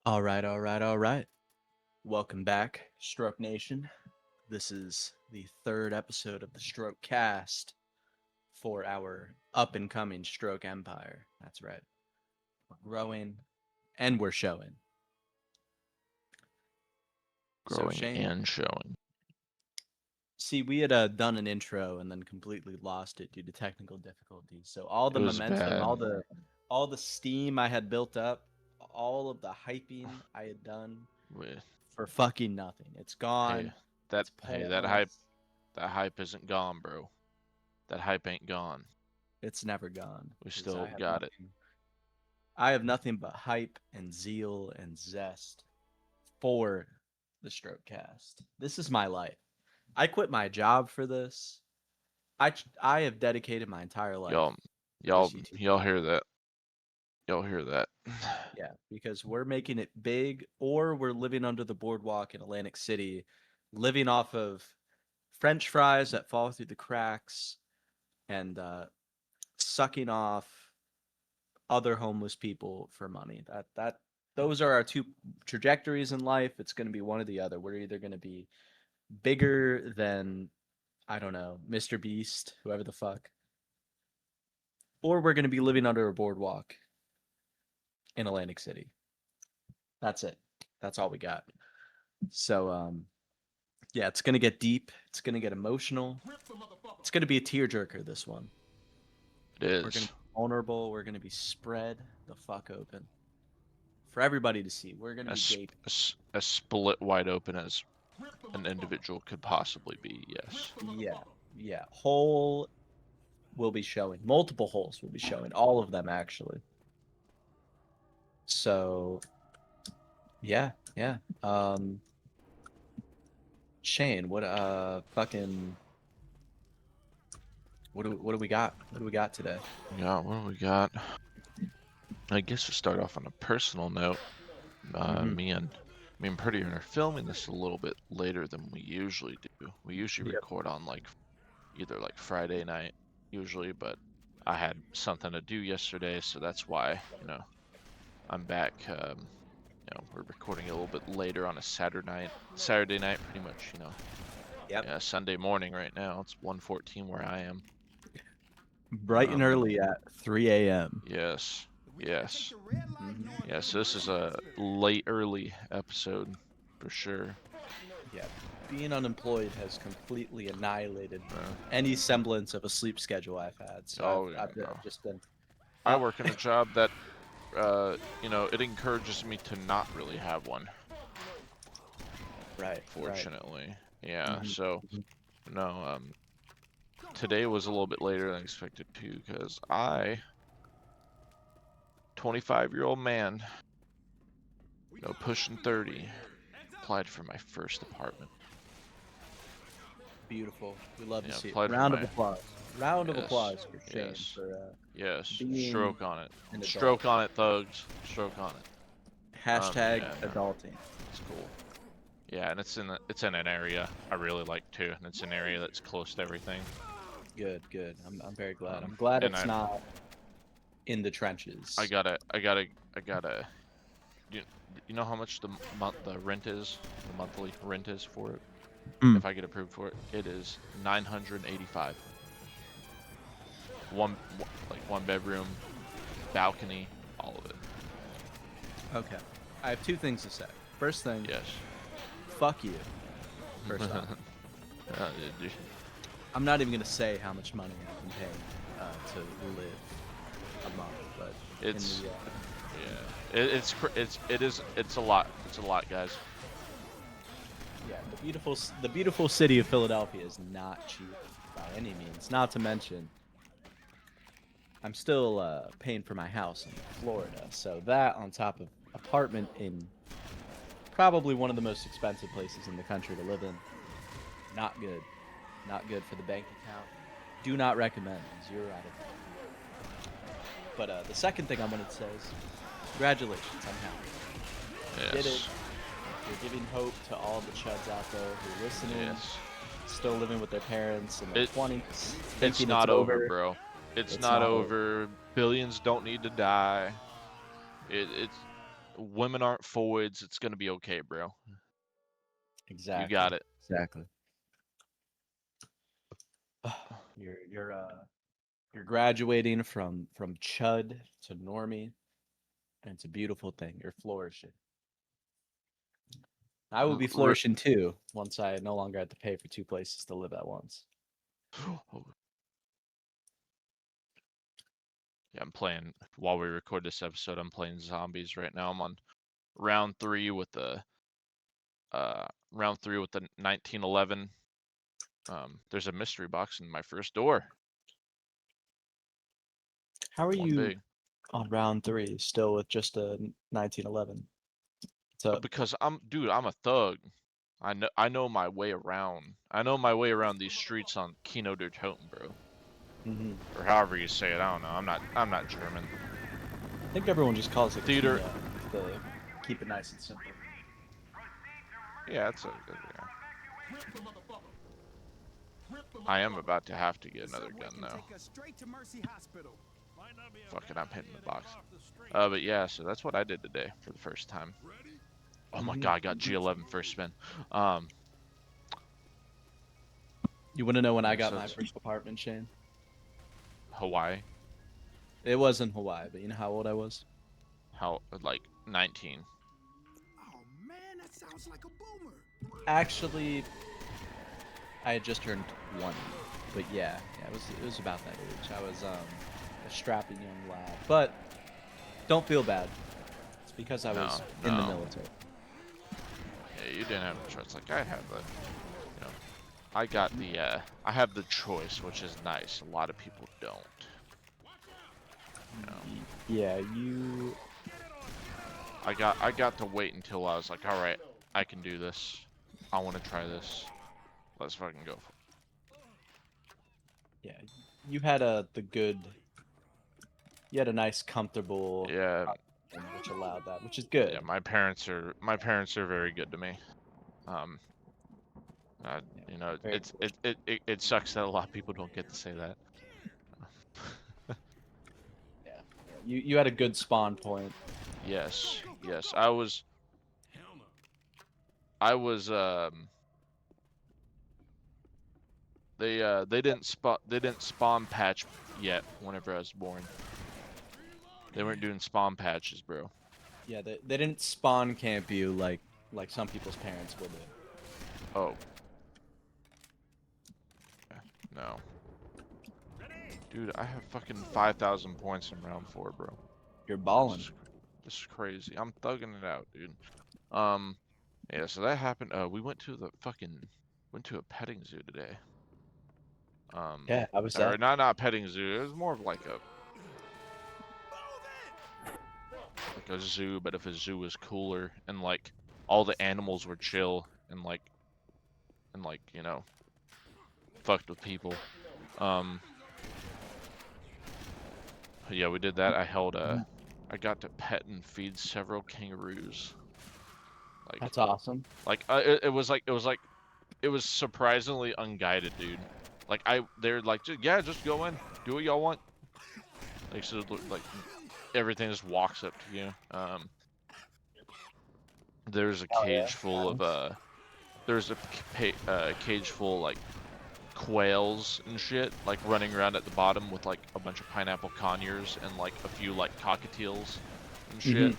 All right, all right, all right. Welcome back, Stroke Nation. This is the third episode of the Strokecast for our up and coming Stroke Empire. That's right. We're growing and we're showing. So, Growing Shane, and showing. see, we had done an intro and then completely lost it due to technical difficulties. So, all It the was momentum, bad. all the steam I had built up, all of the hyping I had done With for fucking nothing. It's hey, gone. that It's hey, that hype pointless. that hype isn't gone, bro. That hype ain't gone. It's never gone We because still got it. I have nothing but hype and zeal and zest for the Strokecast. This is my life. I quit my job for this. I have dedicated my entire life Y'all, to this y'all, YouTube y'all channel. hear that? Y'all hear that? Yeah, because we're making it big, or we're living under the boardwalk in Atlantic City, living off of French fries that fall through the cracks and sucking off other homeless people for money. That those are our two trajectories in life. It's going to be one or the other. We're either going to be bigger than I don't know, Mr. Beast, whoever the fuck, or we're going to be living under a boardwalk in Atlantic City. That's it. That's all we got. So yeah, it's going to get deep. It's going to get emotional. It's going to be a tearjerker this one. It We're going is. to be vulnerable. We're going to be spread the fuck open for everybody to see. We're going to be gaping. As split wide open as an individual could possibly be. Yes. Yeah, yeah. Whole will be showing. Multiple holes will be showing. All of them actually. So yeah, yeah. Shane, what fucking what do we got? What do we got today? Yeah. What do we got? I guess to start off on a personal note, Mm-hmm. me and Pretty are filming this a little bit later than we usually do. We usually Yep. record on either Friday night usually, but I had something to do yesterday, so that's why I'm back. We're recording a little bit later on a Saturday night, pretty much. Yep. Yeah, Sunday morning right now. It's 1:14 where I am. Bright and Um, early at 3 a.m. yes, yes, Mm-hmm. yes. This is a late early episode for sure. Yeah. Being unemployed has completely annihilated Uh, any semblance of a sleep schedule I've had. So oh yeah, no. I've just been I uh, work in a job that it encourages me to not really have one, right, right. fortunately. Yeah, so Mm-hmm. no, today was a little bit later than expected too, because 25-year-old man, pushing 30, applied for my first apartment. Beautiful. We love to Yeah, see it. applied for Round of my, applause. Round of yes, applause for Shane yes, for yes, being stroke on it. an adult. Stroke on it, thugs. Stroke on it. Hashtag Yeah, no, adulting. it's cool. Yeah, and it's in an area I really like too, and it's an area that's close to everything. Good, good. I'm very glad. Um, I'm glad and it's not in the trenches. I gotta. You, you know how much the rent is, the monthly rent is for it? Mm. If I get approved for it, it is 985. One one bedroom, balcony, all of it. Okay. I have two things to say. First thing, Yes. fuck you. First off, Dude, I'm not even gonna say how much money I can pay to live a month, but in it's the yeah. It's a lot. It's a lot, guys. yeah, the beautiful city of Philadelphia is not cheap by any means. Not to mention, I'm still paying for my house in Florida, so that on top of apartment in probably one of the most expensive places in the country to live in, not good. Not good for the bank account. Do not recommend. 0 out of 10. But the second thing I wanted to say is, congratulations. I'm happy. You did it. Yes. You're giving hope to all the chuds out there who are listening, Yes. still living with their parents in their It 20s, it's thinking it's not over, over. bro. It's It's not not over. over. Billions don't need to die. It's women aren't foids. It's gonna be okay, bro. You Exactly. got it. Exactly. You're graduating from chud to normie, and it's a beautiful thing. You're flourishing. I will be flourishing too once I no longer have to pay for 2 places to live at once. Yeah, I'm playing while we record this episode. I'm playing zombies right now. I'm on round 3 with the 1911. There's a mystery box in my first door. How are One you big. on round 3 still with just a 1911? So Because I'm a thug. I know my way around. I know my way around these streets on Kino der Toten, bro. mhm. Or however you say it. I don't know. I'm not German. I think everyone just calls it Theater. Kino to keep it nice and simple. Yeah, it's a yeah. I am about to have to get another gun though. Fuck it, I'm hitting the box. But yeah, so that's what I did today for the first time. Oh my god, I got G11 first spin. You want to know when I Yeah, got so my it's first apartment, Shane? Hawaii. It was in Hawaii, but you know how old I was? How like 19. Oh man, that sounds like a boomer. Actually, I had just turned 20, but yeah, it was about that age. I was a strapping young lad, but don't feel bad. It's because I was in the No. military. Yeah, you didn't have a choice. Like I have the, you know, I got the, I have the choice, which is nice. A lot of people don't. You know, Yeah, you. I got to wait until I was like, all right, I can do this. I want to try this. Let's fucking go. Yeah, you had the good. You had a nice, comfortable, Yeah, which allowed that, which is good. yeah. My parents are very good to me. Um, you know, Very cool. it sucks that a lot of people don't get to say that. Yeah, you had a good spawn point. Yes, yes. I was they didn't spawn patch yet whenever I was born. They weren't doing spawn patches, bro. Yeah, they didn't spawn camp you like some people's parents would. Oh. No. Dude, I have fucking 5,000 points in round 4, bro. You're balling. This is crazy. I'm thugging it out, dude. Yeah, so that happened. We went to a petting zoo today. Yeah, I was Or that. not a petting zoo. It was more of like a zoo, but if a zoo was cooler and like all the animals were chill and like you know fucked with people. Yeah, we did that. I got to pet and feed several kangaroos. That's awesome. It was surprisingly unguided, dude. They're like, yeah, just go in, do what y'all want. Like, so like everything just walks up to you. There's a cage full of there's a cage full like quails and shit, like running around at the bottom with like a bunch of pineapple conures and like a few like cockatiels and shit.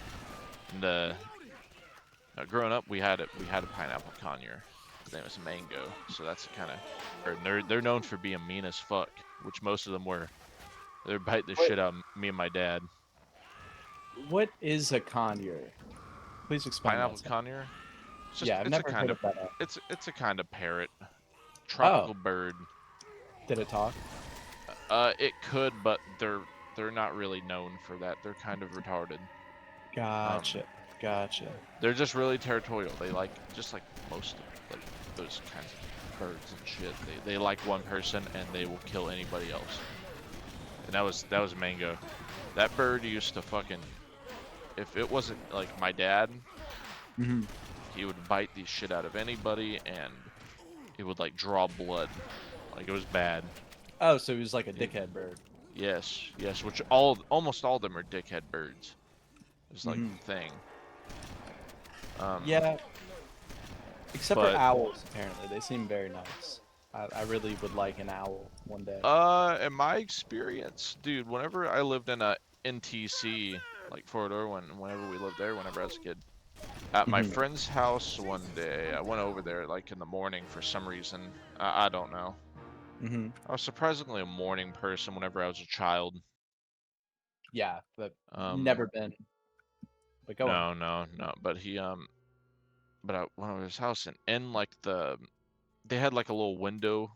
And growing up, we had a pineapple conure. His name was Mango, so that's kind of, they're known for being mean as fuck, which most of them were. They'd bite the shit out of me and my dad. What is a conure? Please explain Pineapple that. conure? Yeah, I've never heard of that. It's a kind of parrot, tropical bird. Did it talk? It could, but they're not really known for that. They're kind of retarded. Gotcha. Gotcha. They're just really territorial. They like, just like most of like those kinds of birds and shit. They like one person and they will kill anybody else. And that was Mango. That bird used to fucking, if it wasn't like my dad, he would bite the shit out of anybody and it would like draw blood. Like it was bad. Oh, so he was like a dickhead bird. Yes, yes, which almost all of them are dickhead birds. It's like the thing. Yeah, except for but owls. Apparently, they seem very nice. I really would like an owl one day. in my experience, dude, whenever I lived in a NTC, like Fort Irwin, whenever we lived there, whenever I was a kid, at my Mhm. friend's house one day, I went over there like in the morning for some reason. I don't know. Mhm. I was surprisingly a morning person whenever I was a child. Yeah, but Um, never been. But go on. no. But but I went over to his house and in like they had like a little window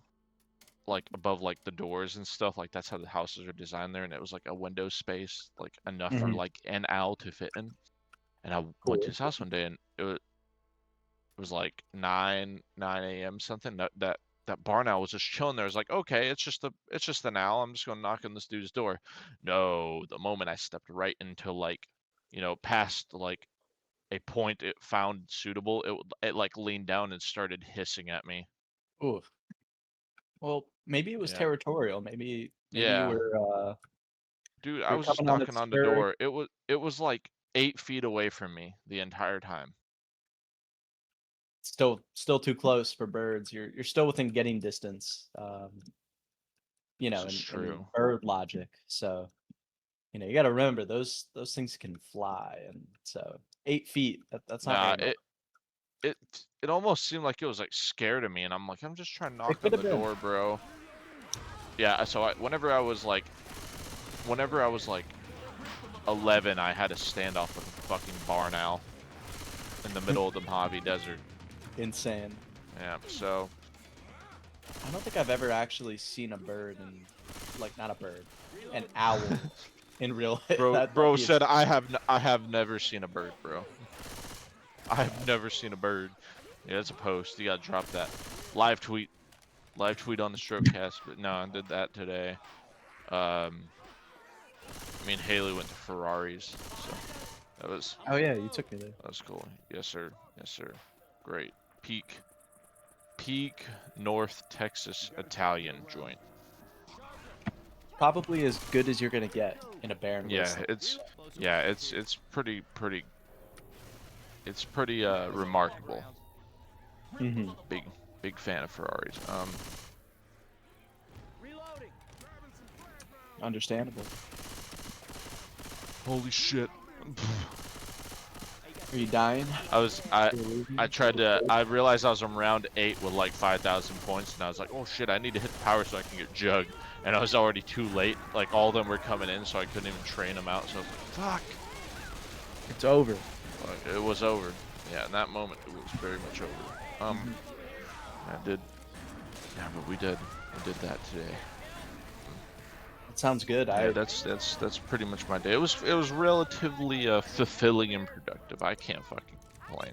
like above like the doors and stuff. Like that's how the houses are designed there, and it was like a window space, like enough for Mhm. like an owl to fit in. And I went to Cool. his house one day, and it was like 9 a.m. something. That barn owl was just chilling there. I was like, okay, it's just an owl. I'm just gonna knock on this dude's door. No, the moment I stepped right into like, past like a point it found suitable, it like leaned down and started hissing at me. Ooh. Well, maybe it was Yeah, territorial. Maybe you yeah, were dude. I you're was just coming on knocking its on the turf. door. It was like 8 feet away from me the entire time. Still too close for birds. You're still within getting distance. This is In true. bird logic. So, you got to remember those things can fly, and so 8 feet. That's not Nah, very normal. it it almost seemed like it was like scared of me, and I'm like, I'm just trying to It knock could on have the been. door, bro. Yeah, so whenever I was like 11, I had a standoff with a fucking barn owl in the middle of the Mojave Desert. Insane. Yeah, so I don't think I've ever actually seen a bird and like not a bird, an owl in real life. bro That'd bro be said I have never seen a bird, bro. I have never seen a bird. Yeah, that's a post. You gotta drop that. Live tweet. Live tweet on the Strokecast, but no, I did that today. Me and Haley went to Ferraris, so that was Oh yeah, you took me there. that was cool. Yes, sir. Yes, sir. Great. Peak North Texas Italian joint. Probably as good as you're gonna get in a barren Yeah, wasteland. it's pretty remarkable. Mm-hmm. Big fan of Ferraris. Understandable. Holy shit. Are you dying? I realized I was on round 8 with like 5,000 points, and I was like, oh shit, I need to hit the power so I can get Jug. And I was already too late. Like all of them were coming in, so I couldn't even train them out. So I was like, fuck. It's over. Like, it was over. Yeah, in that moment, it was very much over. I did. Yeah, but we did that today. It sounds good. Yeah, that's pretty much my day. It was relatively fulfilling and productive. I can't fucking complain.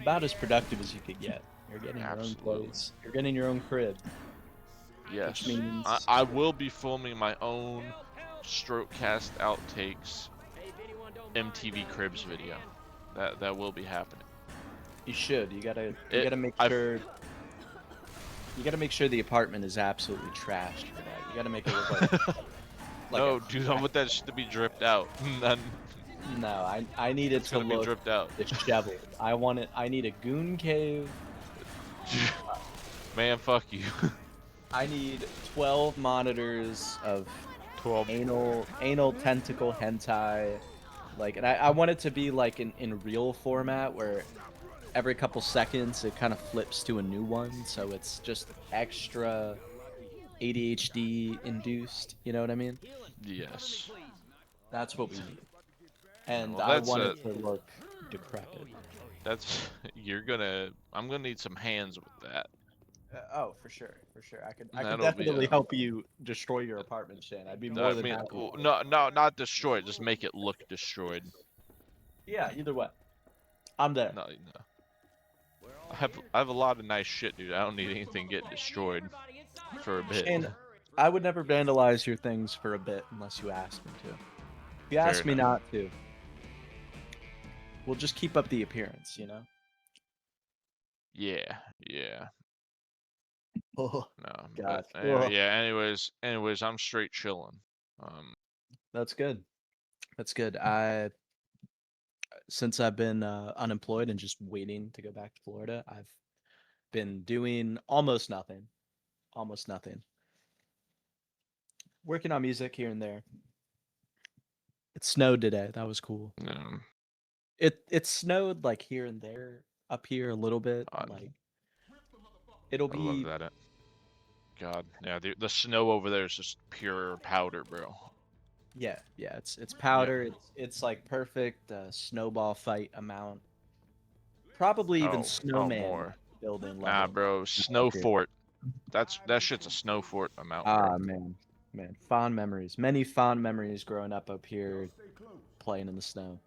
About as productive as you could get. You're getting your own Absolutely. place. You're getting your own crib, Yes. which means I will be filming my own Strokecast outtakes MTV Cribs video. That will be happening. you should. You gotta It make I've sure. You gotta make sure the apartment is absolutely trashed for that. You gotta make it look like No, a dude, I want that shit to be dripped out. None. No, I need it It's to gonna be look dripped out. disheveled. I need a goon cave. Man, fuck you. I need 12 monitors of 12. anal tentacle hentai. Like, and I want it to be like in real format where every couple seconds it kind of flips to a new one, so it's just extra ADHD induced. You know what I mean? Yes. That's what we need. And Well, I want it to look decrepit. I'm gonna need some hands with that. Oh, for sure, for sure. I could That'll be definitely help you destroy your apartment, Shane. I'd be more I than mean, happy. no, not destroyed. Just make it look destroyed. Yeah, either way, I'm there. No, no. I have a lot of nice shit, dude. I don't need anything getting destroyed for a bit. Shane, I would never vandalize your things for a bit unless you ask me to. If you Fair ask me enough. not to, we'll just keep up the appearance, you know? Yeah, yeah. Oh, No, but God. anyway, yeah. Anyways, I'm straight chilling. That's good. That's good. since I've been unemployed and just waiting to go back to Florida, I've been doing almost nothing. Almost nothing. Working on music here and there. It snowed today. That was cool. Um, It snowed like here and there up here a little bit. I, Like it'll I love be that. God, yeah, the snow over there is just pure powder, bro. yeah, it's Yeah. powder. It's like perfect snowball fight amount. Probably even Oh, snowman more. building Nah, level. bro, snow fort. That shit's a snow fort amount, bro. Ah, man, fond memories. Many fond memories growing up here, playing in the snow.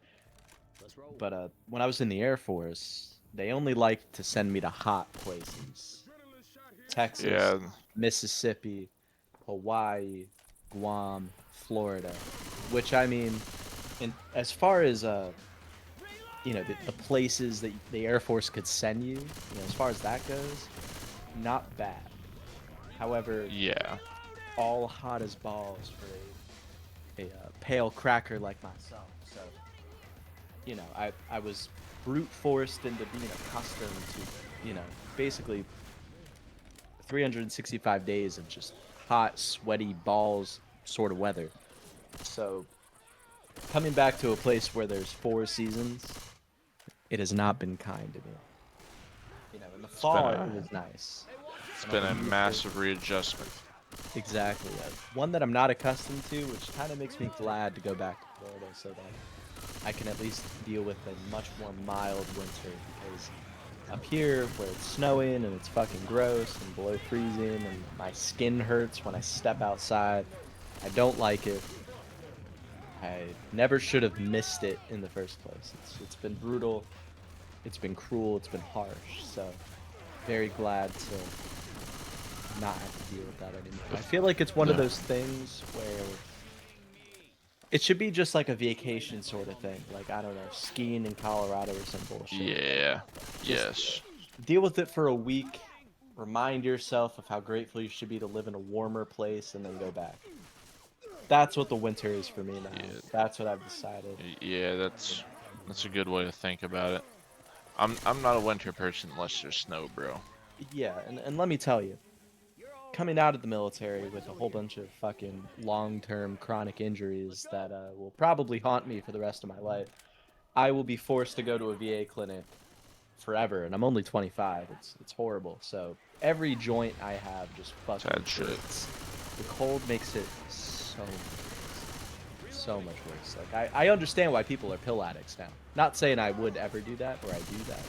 But when I was in the Air Force, they only liked to send me to hot places: Texas, Yeah, Mississippi, Hawaii, Guam, Florida. Which I mean, as far as the places that the Air Force could send you, as far as that goes, not bad. However, yeah. all hot as balls for a pale cracker like myself. So, I was brute forced into being accustomed to, basically 365 days of just hot, sweaty balls sort of weather. So, coming back to a place where there's 4 seasons, it has not been kind to me. In the It's been fall, it a was nice. it's And been all a the massive readjustment. Exactly. One that I'm not accustomed to, which kind of makes me glad to go back to Florida so that I can at least deal with a much more mild winter. Because up here, where it's snowing and it's fucking gross and below freezing, and my skin hurts when I step outside, I don't like it. I never should have missed it in the first place. It's been brutal. It's been cruel. It's been harsh. So, very glad to not have to deal with that anymore. I feel like it's one of Yeah. those things where it should be just like a vacation sort of thing. Like, I don't know, skiing in Colorado or some bullshit. Yeah. Just Yes. deal with it for a week, remind yourself of how grateful you should be to live in a warmer place, and then go back. That's what the winter is for me now. Yeah. That's what I've decided. Yeah, that's a good way to think about it. I'm not a winter person unless there's snow, bro. Yeah, and let me tell you, coming out of the military with a whole bunch of fucking long-term chronic injuries that will probably haunt me for the rest of my life, I will be forced to go to a VA clinic forever, and I'm only 25. It's horrible. So every joint I have just fucking Sad shit. hurts. The cold makes it so much worse. Like I understand why people are pill addicts now. Not saying I would ever do that or I do that.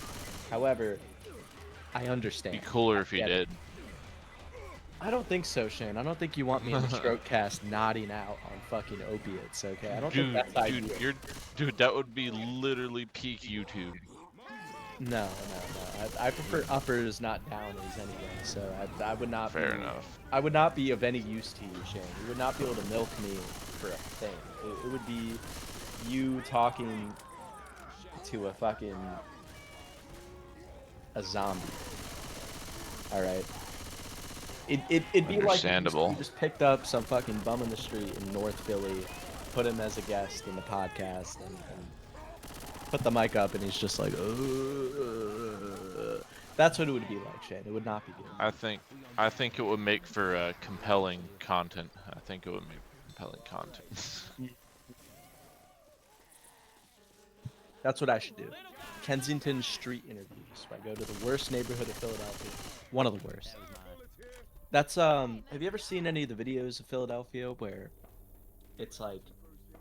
However, I understand. Be cooler I if you get it. did. I don't think so, Shane. I don't think you want me in the Strokecast nodding out on fucking opiates, okay? I don't think Dude, that's ideal. dude, that would be literally peak YouTube. No. I prefer uppers, not downers, anyway. So I would not Fair be. enough. I would not be of any use to you, Shane. You would not be able to milk me for a thing. It would be you talking to a zombie. All right. It'd be like if Understandable. you just picked up some fucking bum in the street in North Philly, put him as a guest in the podcast, and put the mic up, and he's just like, that's what it would be like, Shane. It would not be good. I think it would make for compelling content. I think it would make compelling content. That's what I should do. Kensington Street interviews. I go to the worst neighborhood of Philadelphia. One of the worst. That's have you ever seen any of the videos of Philadelphia where it's like,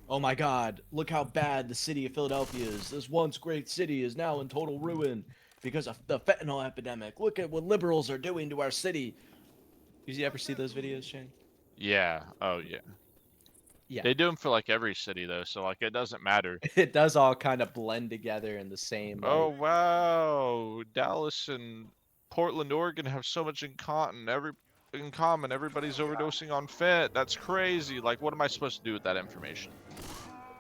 oh my god, look how bad the city of Philadelphia is. This once great city is now in total ruin because of the fentanyl epidemic. Look at what liberals are doing to our city. Did you ever see those videos, Shane? Yeah. Oh yeah. Yeah. They do them for like every city though, so like it doesn't matter. It does all kind of blend together in the same Oh like wow, Dallas and Portland, Oregon have so much in common. Everybody's overdosing on fent. That's crazy. Like, what am I supposed to do with that information?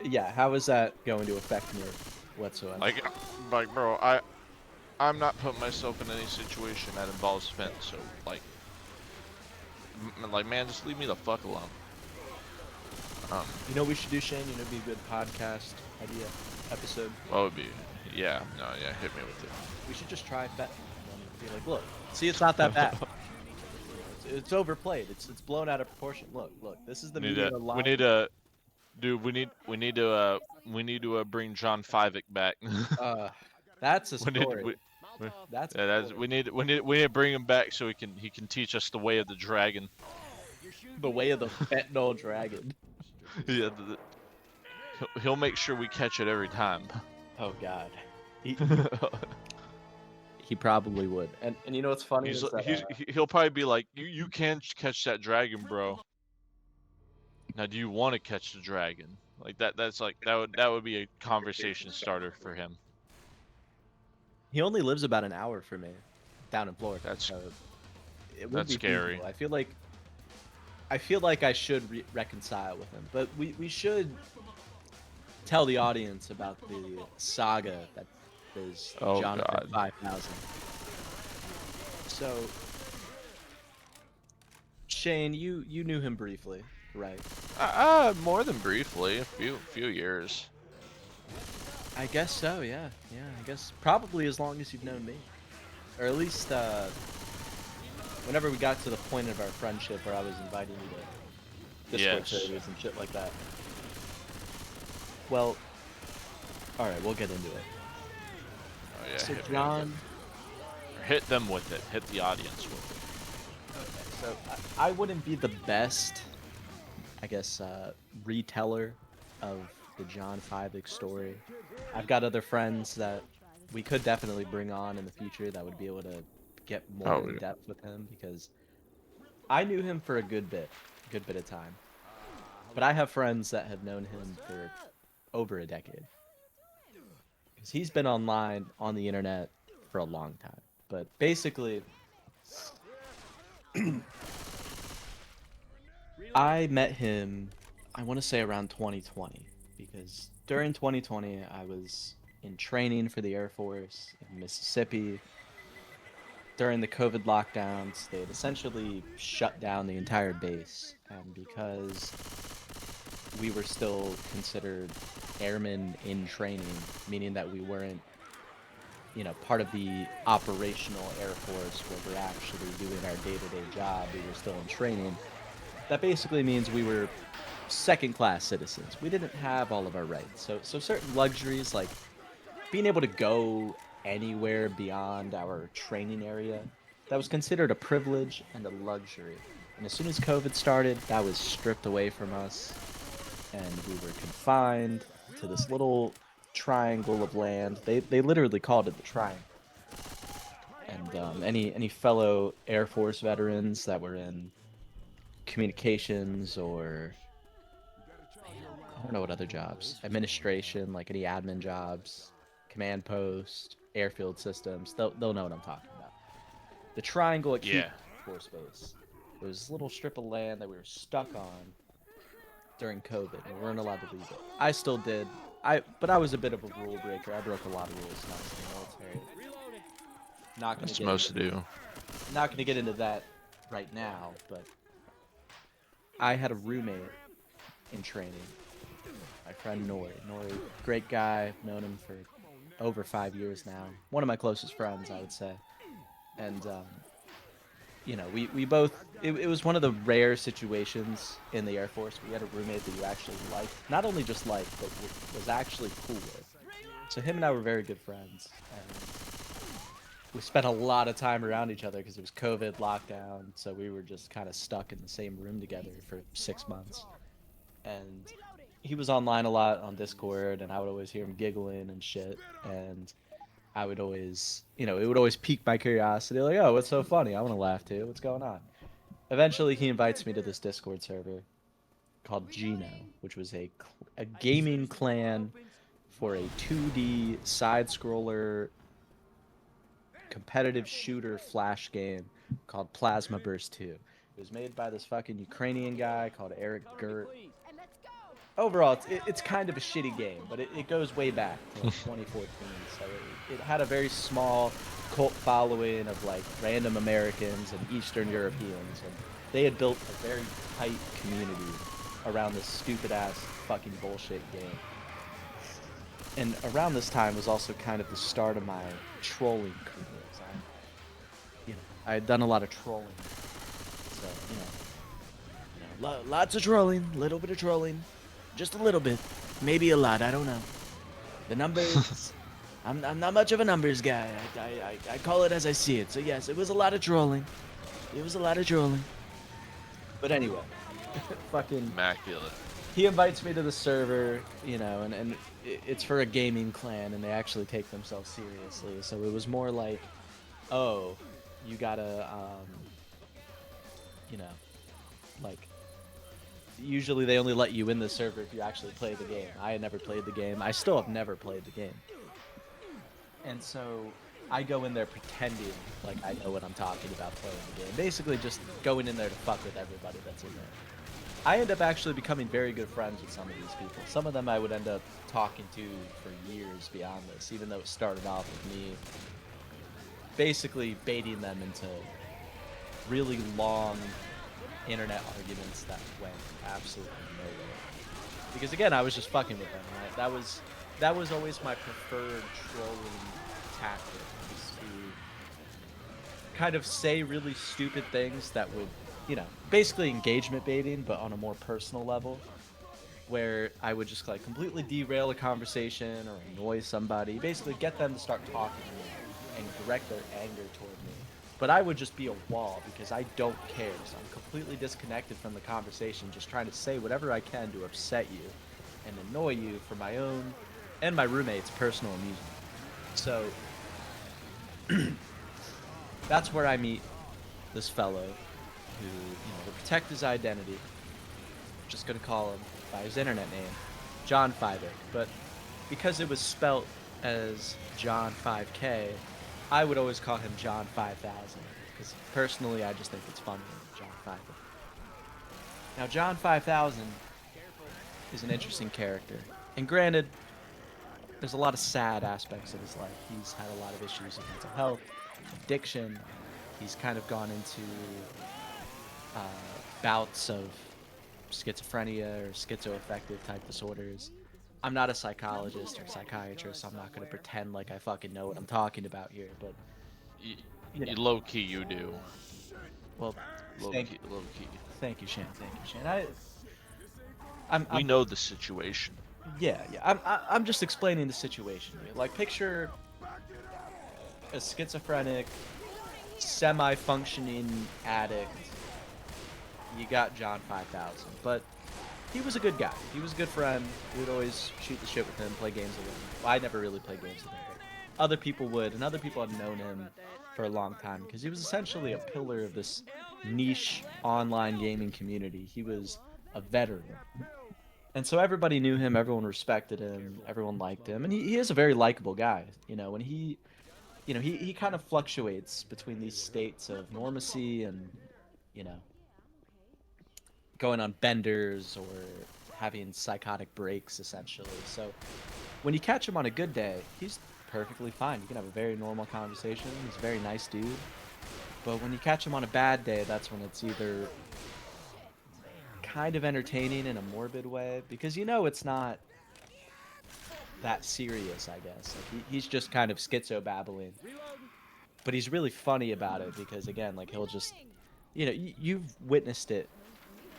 yeah, how is that going to affect me whatsoever? Like, bro, I'm not putting myself in any situation that involves fent. So, like, man, just leave me the fuck alone. You know what we should do, Shane? You know, it'd be a good podcast idea episode. What would be? Yeah, no, yeah, hit me with it. We should just try betting. And then be like, look, see, it's not that bad. It's overplayed. It's blown out of proportion. Look. This is the media line. We need to, dude. We need to bring John Fivick back. That's a We need, story. we, That's yeah, that's, we need to bring him back so he can teach us the way of the dragon. the way of the fentanyl dragon. Yeah, he'll make sure we catch it every time. Oh God. He probably would. And you know what's funny is that, He'll probably be like, you can catch that dragon, bro. Now, do you want to catch the dragon? Like that's like that would be a conversation starter for him. he only lives about an hour from me, down in Florida. That's- so it would that's be scary. feasible. I feel like I should reconcile with him, but we should tell the audience about the saga that is Oh, Jonathan God. 5000. So, Shane, you knew him briefly, right? More than briefly, a few years. I guess so. Yeah. I guess probably as long as you've known me, or at least whenever we got to the point of our friendship where I was inviting you to Discord Yes. servers and shit like that. Well, all right, we'll get into it. Oh yeah. So hit me with it. John, Hit them with it. Hit the audience with it. so I wouldn't be the best, I guess, reteller of the John Fivick story. I've got other friends that we could definitely bring on in the future that would be able to get more Oh, in yeah. depth with him, because I knew him for a good bit of time. But I have friends that have known him for over a decade. Because he's been online on the internet for a long time. But basically, I met him, I want to say around 2020, because during 2020 I was in training for the Air Force in Mississippi. During the COVID lockdowns, they had essentially shut down the entire base, and because we were still considered airmen in training, meaning that we weren't, part of the operational Air Force where we're actually doing our day-to-day job, we were still in training. That basically means we were second-class citizens. We didn't have all of our rights. So certain luxuries, like being able to go anywhere beyond our training area, that was considered a privilege and a luxury. And as soon as COVID started, that was stripped away from us, and we were confined to this little triangle of land. They literally called it the Triangle. And any fellow Air Force veterans that were in communications or I don't know what other jobs, administration, like any admin jobs, command post, airfield systems, they'll know what I'm talking about. The Triangle at Key Yeah. Force Base. There was this little strip of land that we were stuck on during COVID. We weren't allowed to leave it. I still did. But I was a bit of a rule breaker. I broke a lot of rules when I was in the military. Not gonna That's get most to into, do. not gonna get into that right now, but I had a roommate in training. My friend Nori. Nori, great guy. Known him for over 5 years now. One of my closest friends, I would say. And we both. It was one of the rare situations in the Air Force. We had a roommate that you actually liked, not only just liked, but was actually cool with. So him and I were very good friends, and we spent a lot of time around each other because it was COVID lockdown. So we were just kind of stuck in the same room together for 6 months. And he was online a lot on Discord, and I would always hear him giggling and shit. And I would always, it would always pique my curiosity. Like, oh, what's so funny? I want to laugh too. What's going on? Eventually, he invites me to this Discord server called Geno, which was a gaming clan for a 2D side-scroller competitive shooter flash game called Plasma Burst 2. It was made by this fucking Ukrainian guy called Eric Gert. Overall, it's kind of a shitty game, but it goes way back to like 2014. So it had a very small cult following of like random Americans and Eastern Europeans, and they had built a very tight community around this stupid ass fucking bullshit game. And around this time was also kind of the start of my trolling career. I had done a lot of trolling, so lots of trolling, little bit of trolling, just a little bit, maybe a lot. I don't know. The numbers. I'm not much of a numbers guy. I call it as I see it. So yes, it was a lot of trolling. It was a lot of trolling. But anyway, fucking. Immaculate. He invites me to the server, and it's for a gaming clan, and they actually take themselves seriously. So it was more like, oh, you gotta, like, usually they only let you in the server if you actually play the game. I had never played the game. I still have never played the game. And so I go in there pretending like I know what I'm talking about playing the game. Basically just going in there to fuck with everybody that's in there. I end up actually becoming very good friends with some of these people. Some of them I would end up talking to for years beyond this, even though it started off with me basically baiting them into really long internet arguments that went absolutely nowhere. Because again, I was just fucking with them, right? That was always my preferred trolling tactic, is to kind of say really stupid things that would, basically engagement baiting, but on a more personal level, where I would just like completely derail a conversation or annoy somebody, basically get them to start talking to me and direct their anger toward me. But I would just be a wall because I don't care. So I'm completely disconnected from the conversation, just trying to say whatever I can to upset you and annoy you for my own and my roommate's personal amusement. So that's where I meet this fellow who, to protect his identity, I'm just gonna call him by his internet name, John 5ick. But because it was spelt as John 5K, I would always call him John 5000, because personally I just think it's funny, John 5ick. Now John 5000 is an interesting character, and granted, there's a lot of sad aspects of his life. He's had a lot of issues with mental health, addiction. He's kind of gone into bouts of schizophrenia or schizoaffective type disorders. I'm not a psychologist or psychiatrist, so I'm not going to pretend like I fucking know what I'm talking about here, but Low key, you do. Well, Low key. thank you, Shan. Thank you, Shan. We know the situation. Yeah. I'm just explaining the situation here. Like, picture a schizophrenic, semi-functioning addict. You got John 5000, but he was a good guy. He was a good friend. We would always shoot the shit with him, play games with him. Well, I never really played games with him, but other people would, and other people had known him for a long time because he was essentially a pillar of this niche online gaming community. He was a veteran. And so everybody knew him, everyone respected him, everyone liked him, and he is a very likable guy. When he kind of fluctuates between these states of normacy and, going on benders or having psychotic breaks, essentially. So when you catch him on a good day, he's perfectly fine. You can have a very normal conversation. He's a very nice dude. But when you catch him on a bad day, that's when it's either kind of entertaining in a morbid way, because it's not that serious, I guess. Like he's just kind of schizo babbling. But he's really funny about it because, again, like he'll just, you've witnessed it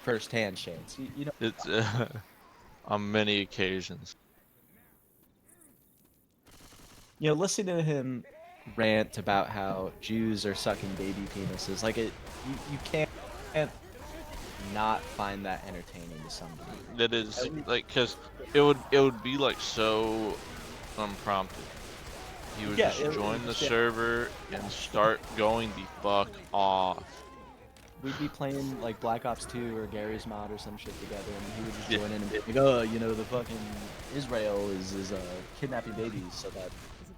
firsthand, Shades. It's on many occasions. Listening to him rant about how Jews are sucking baby penises, like you can't not find that entertaining to somebody. That is like, cause it would be like so unprompted. He would just join the server and start going the fuck off. We'd be playing like Black Ops 2 or Gary's Mod or some shit together, and he would just join in and be like, oh, the fucking Israel is kidnapping babies so that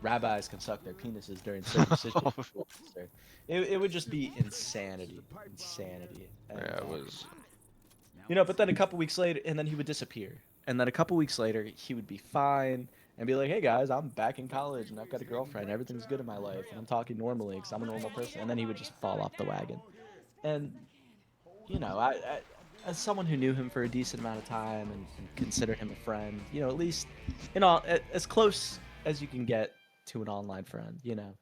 rabbis can suck their penises during certain situations. It would just be insanity. And, Yeah, it was. But then a couple weeks later, and then he would disappear. And then a couple weeks later, he would be fine and be like, hey guys, I'm back in college and I've got a girlfriend. Everything's good in my life. And I'm talking normally because I'm a normal person. And then he would just fall off the wagon. And, as someone who knew him for a decent amount of time and considered him a friend, you know, at least in all as close as you can get to an online friend, you know.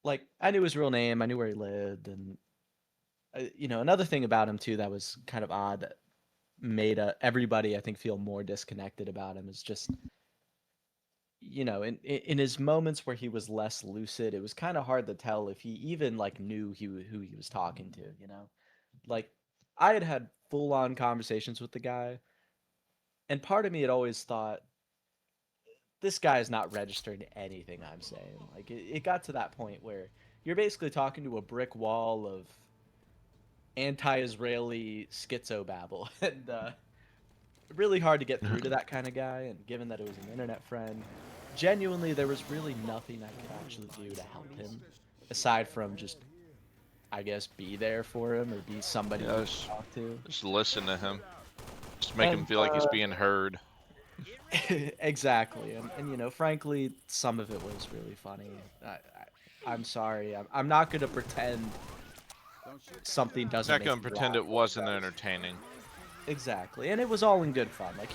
Like I knew his real name, I knew where he lived, and you know, another thing about him too that was kind of odd that made everybody I think feel more disconnected about him is just you know in his moments where he was less lucid, it was kind of hard to tell if he even like knew who he was talking to, you know. Like I had full on conversations with the guy, and part of me had always thought this guy is not registering anything I'm saying. Like it got to that point where you're basically talking to a brick wall of anti-Israeli schizo babble, and really hard to get through to that kind of guy. And given that it was an internet friend, genuinely there was really nothing I could actually do to help him, aside from just I guess be there for him or be somebody Yeah, he could talk to. just listen to him. Just make him And feel like he's being heard. exactly, and you know, frankly, some of it was really funny. I'm sorry. I'm not gonna pretend something doesn't Not make gonna me pretend laugh it when it wasn't does. entertaining. Exactly, and it was all in good fun. Like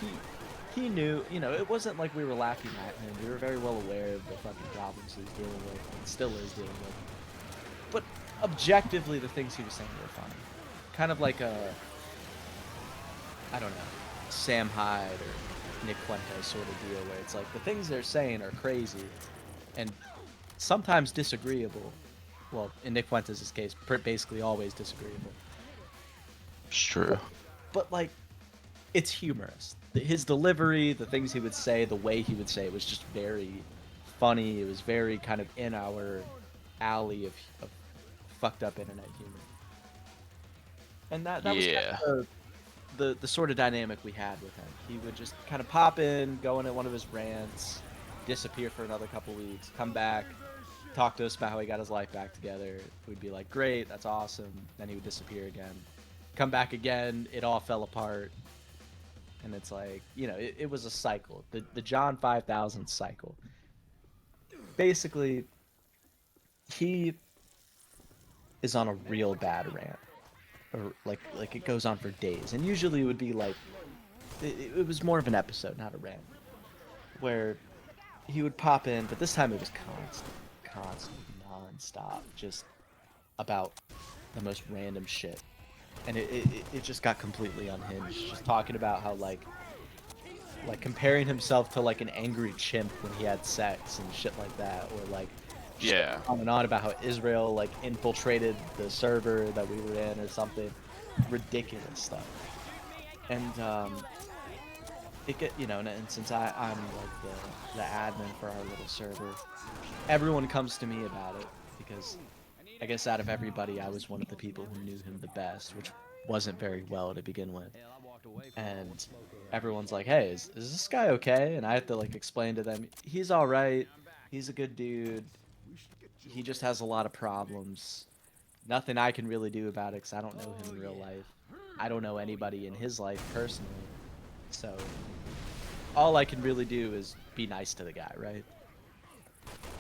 he knew, you know, it wasn't like we were laughing at him. We were very well aware of the fucking problems he was dealing with and still is dealing with. But objectively, the things he was saying were funny. Kind of like a, I don't know, Sam Hyde or Nick Fuentes sort of deal, where it's like the things they're saying are crazy and sometimes disagreeable. Well, in Nick Fuentes' case, basically always disagreeable. It's true. But like, it's humorous. His delivery, the things he would say, the way he would say it was just very funny. It was very kind of in our alley of fucked up internet humor. And that was kind Yeah. of the sort of dynamic we had with him. He would just kind of pop in, go into one of his rants, disappear for another couple weeks, come back, talk to us about how he got his life back together. We'd be like, great, that's awesome. Then he would disappear again, come back again, it all fell apart. And it's like, you know, it was a cycle. The John 5000 cycle. Basically, he is on a real bad rant. Or like it goes on for days. And usually it would be like it was more of an episode, not a rant. Where he would pop in, but this time it was constant, non-stop, just about the most random shit. And it just got completely unhinged. Just talking about how like comparing himself to like an angry chimp when he had sex and shit like that, or like just Yeah. on and on about how Israel like infiltrated the server that we were in or something ridiculous stuff. And it get you know, and since I'm like the admin for our little server, everyone comes to me about it because I guess out of everybody, I was one of the people who knew him the best, which wasn't very well to begin with. And everyone's like, "Hey, is this guy okay?" And I have to like explain to them, "He's all right. He's a good dude. He just has a lot of problems. Nothing I can really do about it because I don't know him in real life. I don't know anybody in his life personally. So all I can really do is be nice to the guy, right?"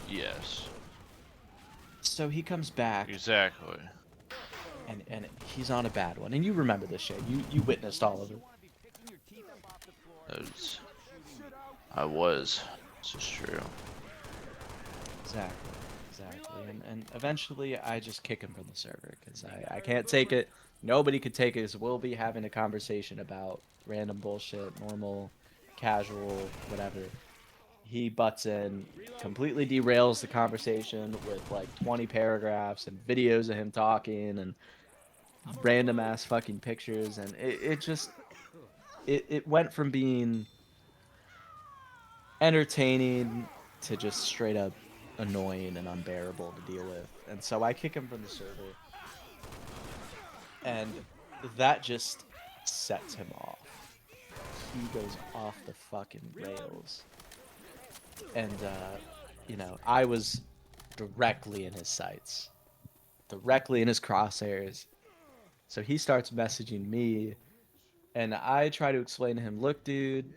Yes. So he comes back Exactly. and he's on a bad one. And you remember this shit. You witnessed all of it. As I was. This is true. Exactly. Exactly. And eventually I just kick him from the server because I can't take it. Nobody could take it, so we'll be having a conversation about random bullshit, normal, casual, whatever. He butts in, completely derails the conversation with like 20 paragraphs and videos of him talking and random ass fucking pictures, and it just it went from being entertaining to just straight up annoying and unbearable to deal with. And so I kick him from the server, and that just sets him off. He goes off the fucking rails. And you know, I was directly in his sights, directly in his crosshairs. So he starts messaging me, and I try to explain to him, "Look, dude,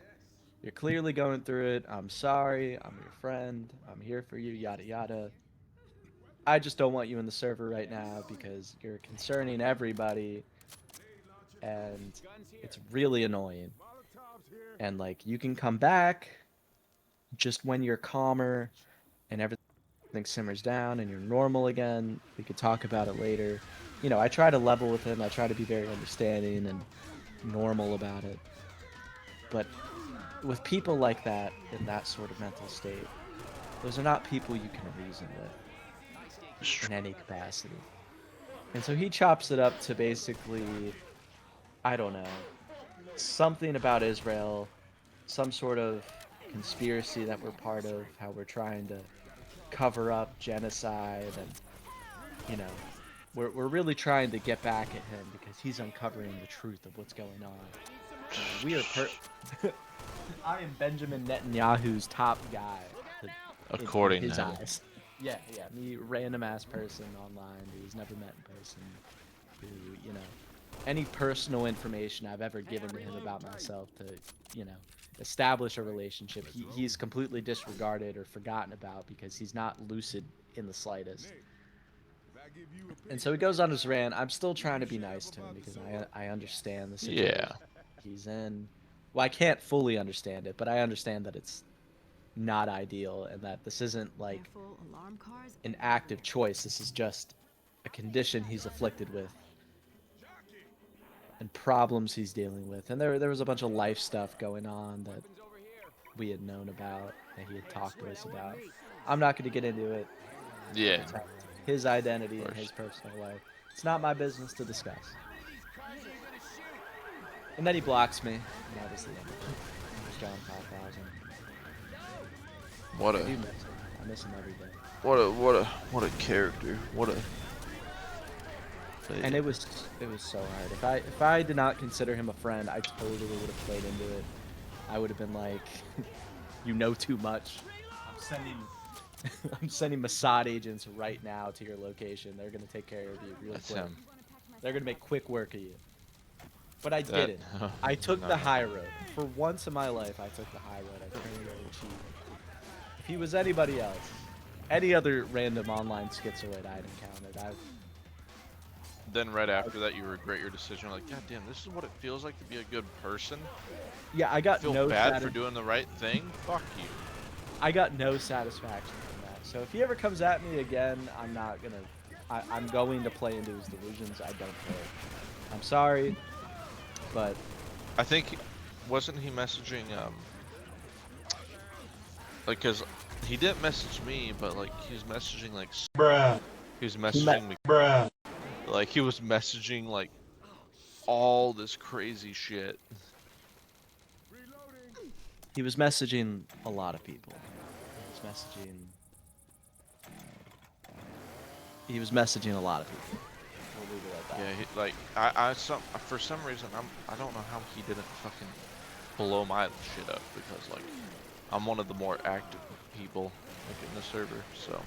you're clearly going through it. I'm sorry. I'm your friend. I'm here for you, yada yada. I just don't want you in the server right now because you're concerning everybody. and it's really annoying. And like you can come back just when you're calmer and everything simmers down and you're normal again. We could talk about it later. You know, I try to level with him. I try to be very understanding and normal about it. But with people like that in that sort of mental state, those are not people you can reason with in any capacity. And so he chops it up to basically, I don't know, something about Israel, some sort of conspiracy that we're part of, how we're trying to cover up genocide, and you know, we're really trying to get back at him because he's uncovering the truth of what's going on. We are I am Benjamin Netanyahu's top guy, According in his to him. eyes. Yeah, me, random ass person online who's never met in person, who, you know, any personal information I've ever given to him about myself to, you know, establish a relationship, he's completely disregarded or forgotten about because he's not lucid in the slightest. And so he goes on his rant. I'm still trying to be nice to him because I understand the situation he's in. Well, I can't fully understand it, but I understand that it's not ideal and that this isn't like an active choice. This is just a condition he's afflicted with and problems he's dealing with. And there was a bunch of life stuff going on that we had known about, that he had talked to us about. I'm not going to get into it. Yeah. His identity and his personal life. It's not my business to discuss. And then he blocks me. And that was the end of it. It was John 5000. What I a do miss him. I miss him every day. what a character. What a And it was so hard. If I did not consider him a friend, I totally would have played into it. I would have been like, you know too much. I'm sending Mossad agents right now to your location. They're gonna take care of you real That's quick. him. They're gonna make quick work of you. But I didn't. I took the high road. For once in my life, I took the high road. I turned over the cheek. If he was anybody else, any other random online schizoid I'd encountered, Then right after that, you regret your decision. Like, God damn, this is what it feels like to be a good person. yeah, I got Feel no bad for doing the right thing. Fuck you. I got no satisfaction from that. So if he ever comes at me again, I'm not gonna. I'm going to play into his delusions. I don't care. I'm sorry, but I think, wasn't he messaging like, cause he didn't message me, but like he was messaging like Bruh. he was messaging me, Bruh. like he was messaging like all this crazy shit. he was messaging a lot of people. He was messaging a lot of people. We'll leave it at that. Yeah, for some reason I don't know how he didn't fucking blow my shit up, because like I'm one of the more active people like in the server, so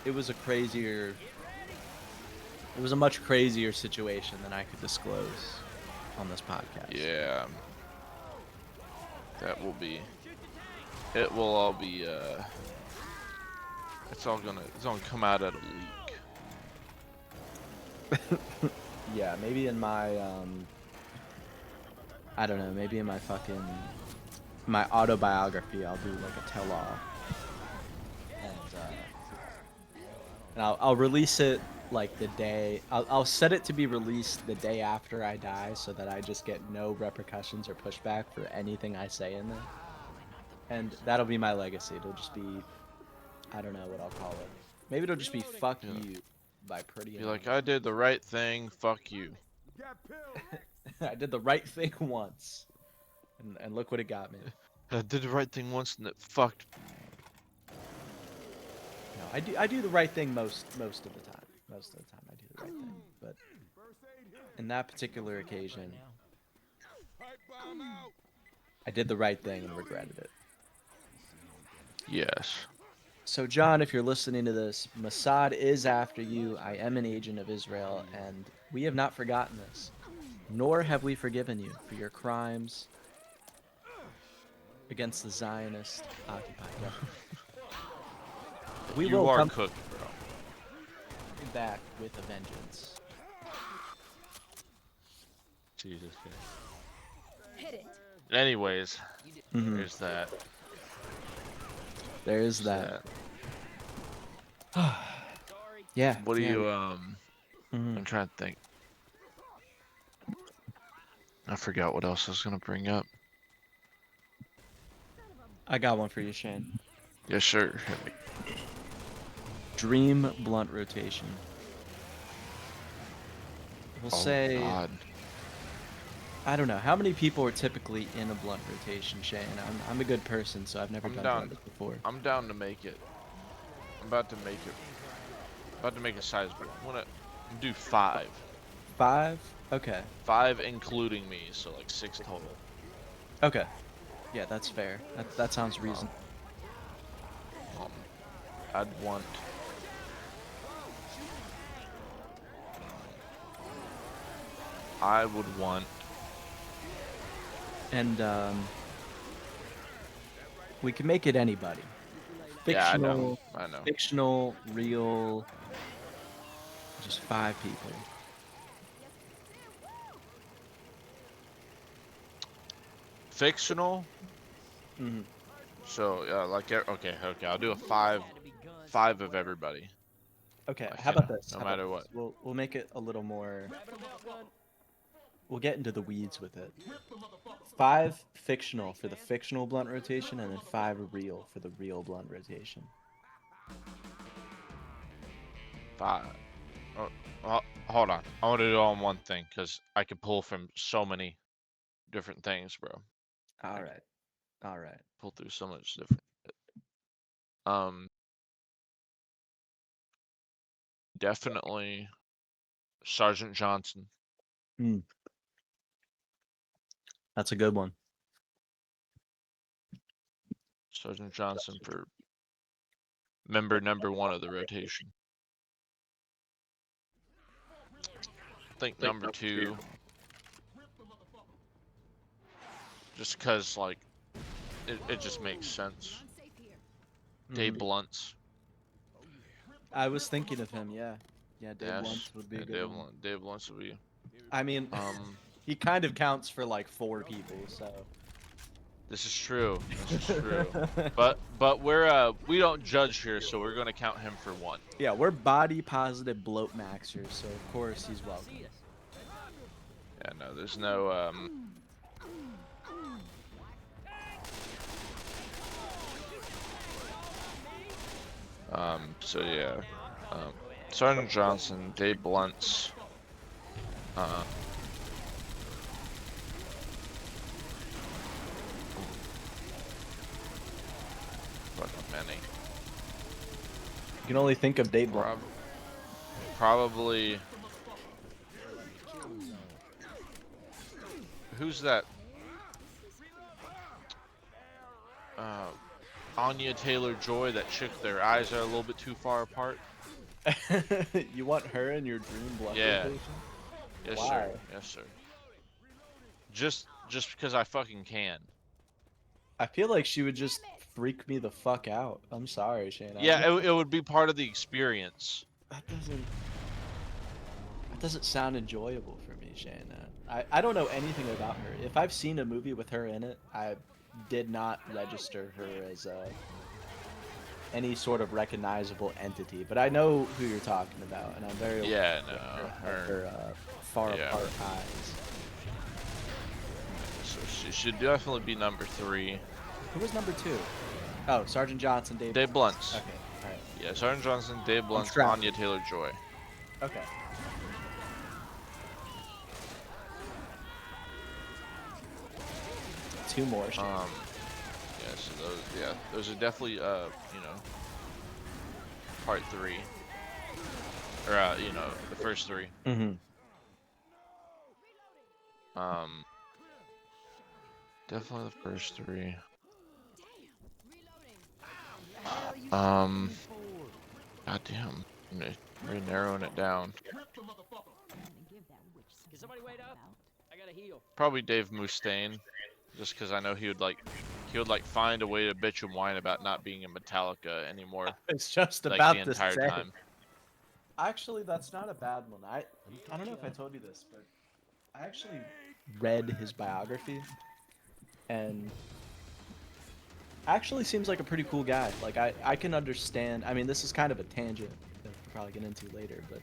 It was a much crazier situation than I could disclose on this podcast. yeah, it will all be it's all gonna come out at a leak. Yeah, maybe in my I don't know, maybe in my my autobiography I'll do like a tell-all. And I'll release it like the day I'll set it to be released the day after I die so that I just get no repercussions or pushback for anything I say in there. And that'll be my legacy. It'll just be, I don't know what I'll call it. Maybe it'll just be "fuck you" by Pretty. Be like, I did the right thing, fuck you. I did the right thing once, and look what it got me. I did the right thing once and it fucked. No, I do the right thing most of the time. Most of the time I do the right thing, but in that particular occasion, I did the right thing and regretted it. Yes. So, John, if you're listening to this, Mossad is after you. I am an agent of Israel, and we have not forgotten this. Nor have we forgiven you for your crimes against the Zionist occupied government. We You will are come cooked, bro. back with a vengeance. Jesus Christ. Hit it. Anyways, Mhm. there's that. There is There's that. Yeah. What do yeah. you Mhm. I'm trying to think. I forgot what else I was gonna bring up. I got one for you, Shane. Yes, sir. Hit me. Dream blunt rotation. We'll Oh say, God. I don't know, how many people are typically in a blunt rotation, Shane? I'm a good person, so I've never I'm done down. blunts before. I'm down to make it. I'm about to make it. About to make a sizable. I'm gonna do 5. 5? Okay. 5 including me, so like 6 total. Okay. Yeah, that's fair. That sounds Um, reasonable. um, I'd want. I would want. And we can make it anybody. Yeah, I know. Fictional, I know. fictional, real, just 5 people. Fictional. hmm So okay. I'll do a 5 of everybody. Okay, Like, how you about know, this? no How about matter this? what. We'll make it a little more. We'll get into the weeds with it. 5 fictional for the fictional blunt rotation, and then 5 real for the real blunt rotation. 5. Hold on. I want to do it on one thing because I could pull from so many different things, bro. All right. All right. Pull through so much different. Um, Definitely Sergeant Johnson. That's a good one. Sergeant Johnson for member number 1 of the rotation. I think number 2, just because like it just makes sense. Dave Mhm. Blunts. I was thinking of him. Yeah. Yeah. Dave Yes. Blunt's would be a Yeah, good one. Dave Blunts would be. I mean, he kind of counts for like 4 people, so. This is true. This is true. But we don't judge here, so we're gonna count him for 1. Yeah, we're body positive bloat maxers, so of course he's welcome. Yeah, no, there's no so yeah. Sergeant Johnson, Dave Blunts, fucking many. You can only think of Dave Blunt. Probably. Who's that? Anya Taylor-Joy, that chick. Their eyes are a little bit too far apart. You want her in your dream blunt Yeah. rotation? Yes, Why? sir. Yes, sir. Just because I fucking can. I feel like she would just freak me the fuck out. I'm sorry, Shane. Yeah, it would be part of the experience. That doesn't sound enjoyable for me, Shane. I don't know anything about her. If I've seen a movie with her in it, I did not register her as any sort of recognizable entity. But I know who you're talking about, and I'm very aware of her far apart eyes. So she should definitely be number 3. Who was number 2? Oh, Sergeant Johnson, Dave Blunts. Okay, all right. Yeah, Sergeant Johnson, Dave Blunts, trapped. Anya Taylor-Joy. Okay. Two more. Shane. Yeah, so those are definitely part 3. Or the first 3. Mm-hmm. Definitely the first 3. God damn. We're narrowing it down. Probably Dave Mustaine, just because I know he would find a way to bitch and whine about not being in Metallica anymore. It's just like about the to entire say. time. Actually, that's not a bad one. I don't know if I told you this, but I actually read his biography, and actually seems like a pretty cool guy. Like I can understand. I mean, this is kind of a tangent that we'll probably get into later, but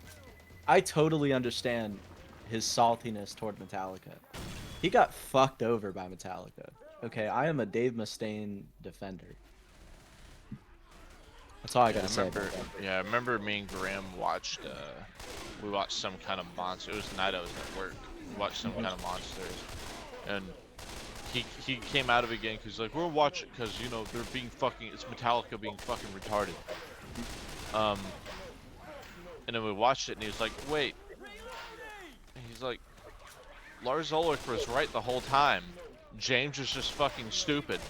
I totally understand his saltiness toward Metallica. He got fucked over by Metallica. Okay, I am a Dave Mustaine defender. That's all I Yeah, gotta I say. remember. About that. Yeah, I remember me and Graham watched. We watched some kind of monster. It was the night I was at work. We watched some kind of monsters, and he came out of it again because like we're watching because you know they're being fucking. It's Metallica being fucking retarded. And then we watched it, and he was like, "Wait." And he's like, "Lars Ulrich was right the whole time. James was just fucking stupid."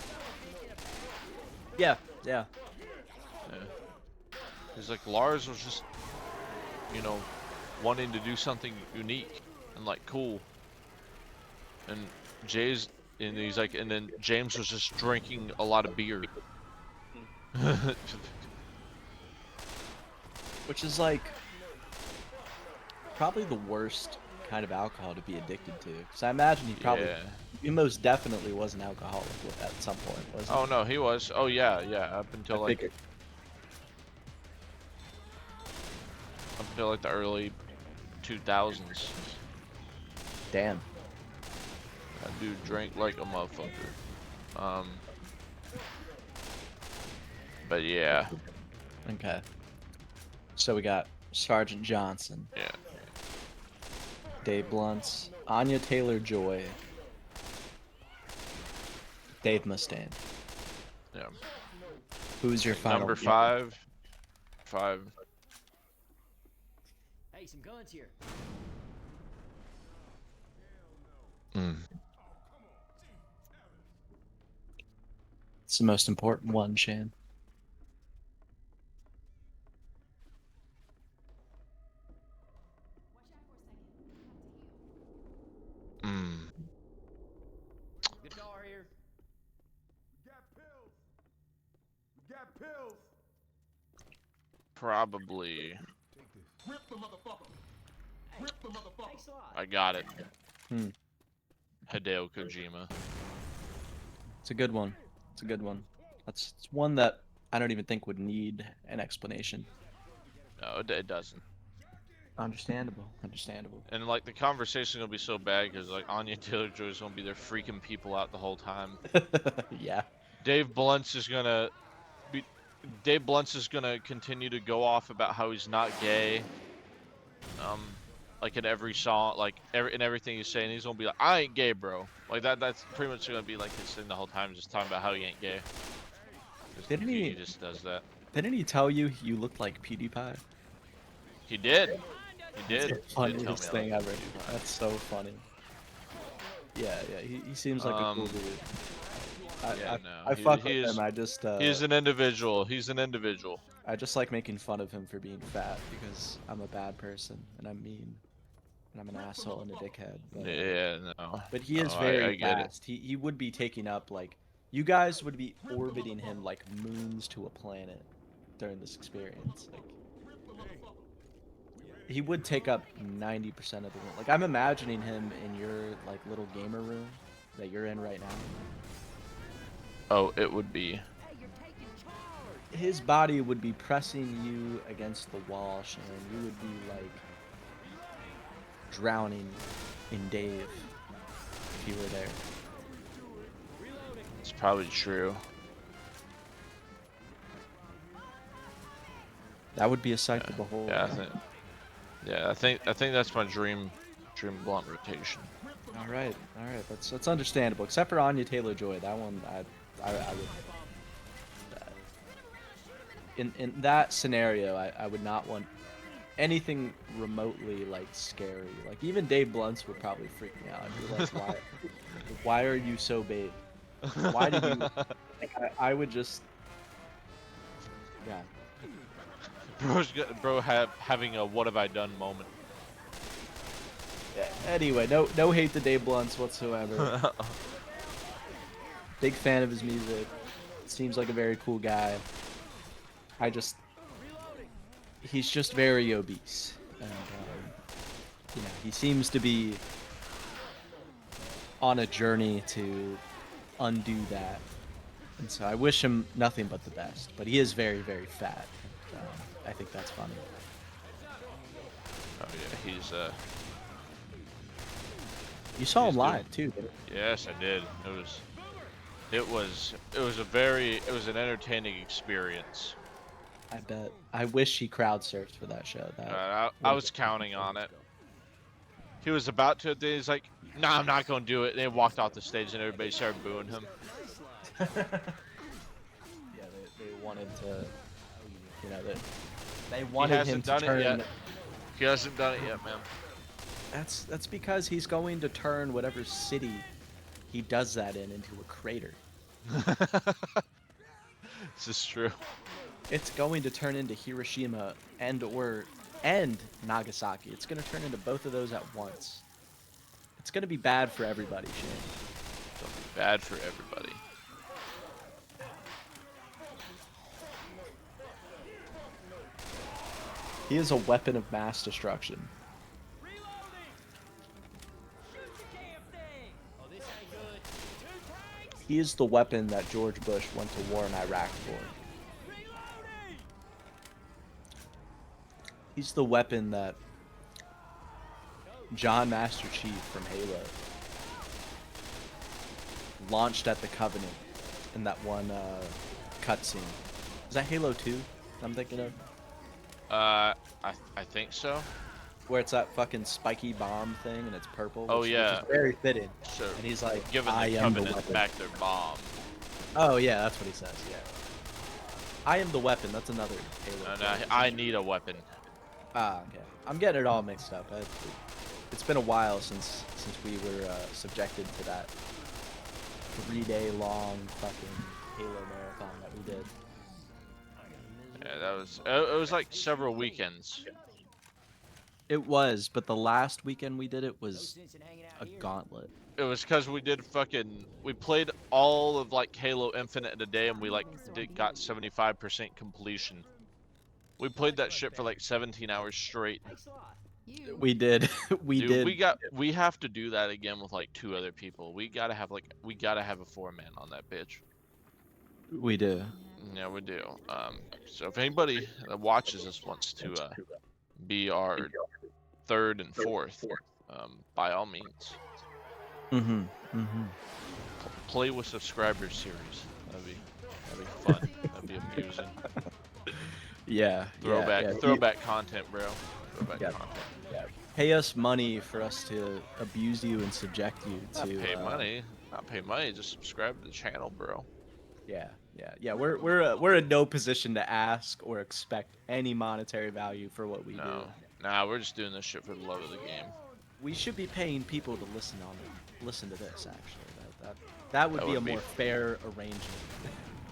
Yeah, yeah. Yeah. He's like, Lars was just, you know, wanting to do something unique and like cool. And and he's like, and then James was just drinking a lot of beer. Which is like probably the worst kind of alcohol to be addicted to. Because I imagine Yeah. he most definitely was an alcoholic at some point, wasn't Oh no, he was. Oh yeah, yeah. Up until I like figured. the early 2000s. Damn. That dude drank like a motherfucker. But yeah, Okay. So we got Sergeant Johnson, yeah. Dave Blunts, Anya Taylor-Joy, Dave Mustaine. Yeah. Who's your final? Number 5. Hey, some guns here. It's the most important one, Shane. Guitar here. We got pills. We got pills. Probably. Rip the motherfucker. Rip the motherfucker. Thanks a lot. I got it. Hmm. Hideo Kojima. It's a good one. It's a good one. It's one that I don't even think would need an explanation. No, it doesn't. Understandable. Understandable. And like the conversation will be so bad because like Anya Taylor-Joy is gonna be there freaking people out the whole time. Yeah. Dave Blunt's is gonna continue to go off about how he's not gay. Like in every song, like in everything he's saying, he's gonna be like, "I ain't gay, bro." Like that's pretty much gonna be like his thing the whole time, just talking about how he ain't gay. Didn't he? He just does that. Didn't he tell you looked like PewDiePie? He did. He It's did. the He did tell me funniest I thing look ever. like PewDiePie. That's so funny. Yeah, yeah. He seems like a cool dude. Yeah, I no. fuck He with is. him. I just He's an individual. He's an individual. I just like making fun of him for being fat because I'm a bad person and I'm mean and I'm an asshole and a dickhead. But, Yeah, no. but he is No, very I get it. fast. He would be taking up like you guys would be orbiting him like moons to a planet during this experience. Like he would take up 90% of the room. Like I'm imagining him in your like little gamer room that you're in right now. Oh, it would be. Hey, you're taking charge. His body would be pressing you against the wall, Shane. You would be like drowning in Dave if you were there. It's probably true. That would be a sight to behold. Yeah, I think that's my dream blunt rotation. All right. That's understandable. Except for Anya Taylor-Joy, that one I would. In that scenario, I would not want anything remotely like scary. Like even Dave Blunts would probably freak me out. He'd be like, why are you so big? Why did you? Like, I would just. Yeah. Having a what have I done moment. Yeah, anyway, no hate to Dave Blunts whatsoever. Big fan of his music. Seems like a very cool guy. He's just very obese, and you know, he seems to be on a journey to undo that. And so I wish him nothing but the best. But he is very, very fat. And, I think that's funny. Oh yeah, he's You saw He's him doing- live too. yes, I did. It was an entertaining experience. I bet. I wish he crowd surfed for that show. That I was counting on it. He was about to, then he's like, "Nah, I'm not gonna do it." And they walked off the stage, and everybody started booing him. Yeah, they wanted to, they wanted him hasn't to done it turn. yet. He hasn't done it yet, man. That's because he's going to turn whatever city he does that into a crater. This is true. It's going to turn into Hiroshima and Nagasaki. It's going to turn into both of those at once. It's going to be bad for everybody, Shane. It'll be bad for everybody. He is a weapon of mass destruction. Reloading! Shoot the damn thing! Oh, this ain't good. Two tanks! He is the weapon that George Bush went to war in Iraq for. Reloading! He's the weapon that John Master Chief from Halo launched at the Covenant in that one cutscene. Is that Halo 2 I'm thinking of? I think so. Where it's that fucking spiky bomb thing and it's purple. Oh, which yeah. is very fitting. So And he's like, giving I the am the Covenant weapon. back their bomb. Oh yeah, that's what he says. Yeah. I am the weapon. That's another Halo. And phrase. I need a weapon. Ah, okay. I'm getting it all mixed up. It's been a while since we were subjected to that 3-day long fucking Halo marathon that we did. Yeah, that was. It was like several weekends. It was, but the last weekend we did it No was sense in hanging a out here. gauntlet. It was because we played all of like Halo Infinite in a day, and we got 75% completion. We played that shit for like 17 hours straight. Thanks a lot. You. We did. Dude, we have to do that again with like 2 other people. We gotta have a 4-man on that bitch. We do. Yeah, we do. So if anybody that watches this wants to be our 3rd and 4th, by all means, Mm-hmm. Mm-hmm. play with subscribers series. That'd be fun. That'd be amusing. Yeah. Throwback content, bro. Throwback Yeah. content. Yeah. Pay us money for us to abuse you and subject you Not to. pay money. Not pay money. Just subscribe to the channel, bro. Yeah. We're in no position to ask or expect any monetary value for what we do. Nah, we're just doing this shit for the love of the game. We should be paying people to listen to this. Actually, that would That be would a be- more fair arrangement.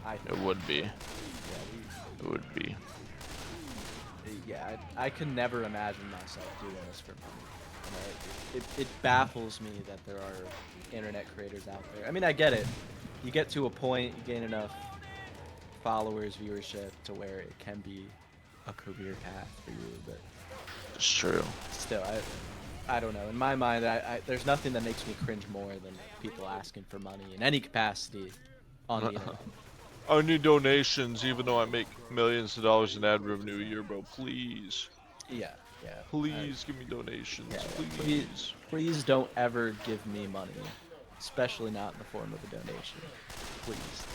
I think. It would be. Yeah, It would be. I can never imagine myself doing this for money. You know, it baffles me that there are internet creators out there. I mean, I get it. You get to a point, you gain enough followers, viewership to where it can be a career path for you, but It's true. still, I don't know. In my mind, there's nothing that makes me cringe more than people asking for money in any capacity on the internet. I need donations, even though I make millions of dollars in ad revenue a year, bro. Please. Yeah. Please give me donations. Yeah, Please. Please don't ever give me money, especially not in the form of a donation. Please,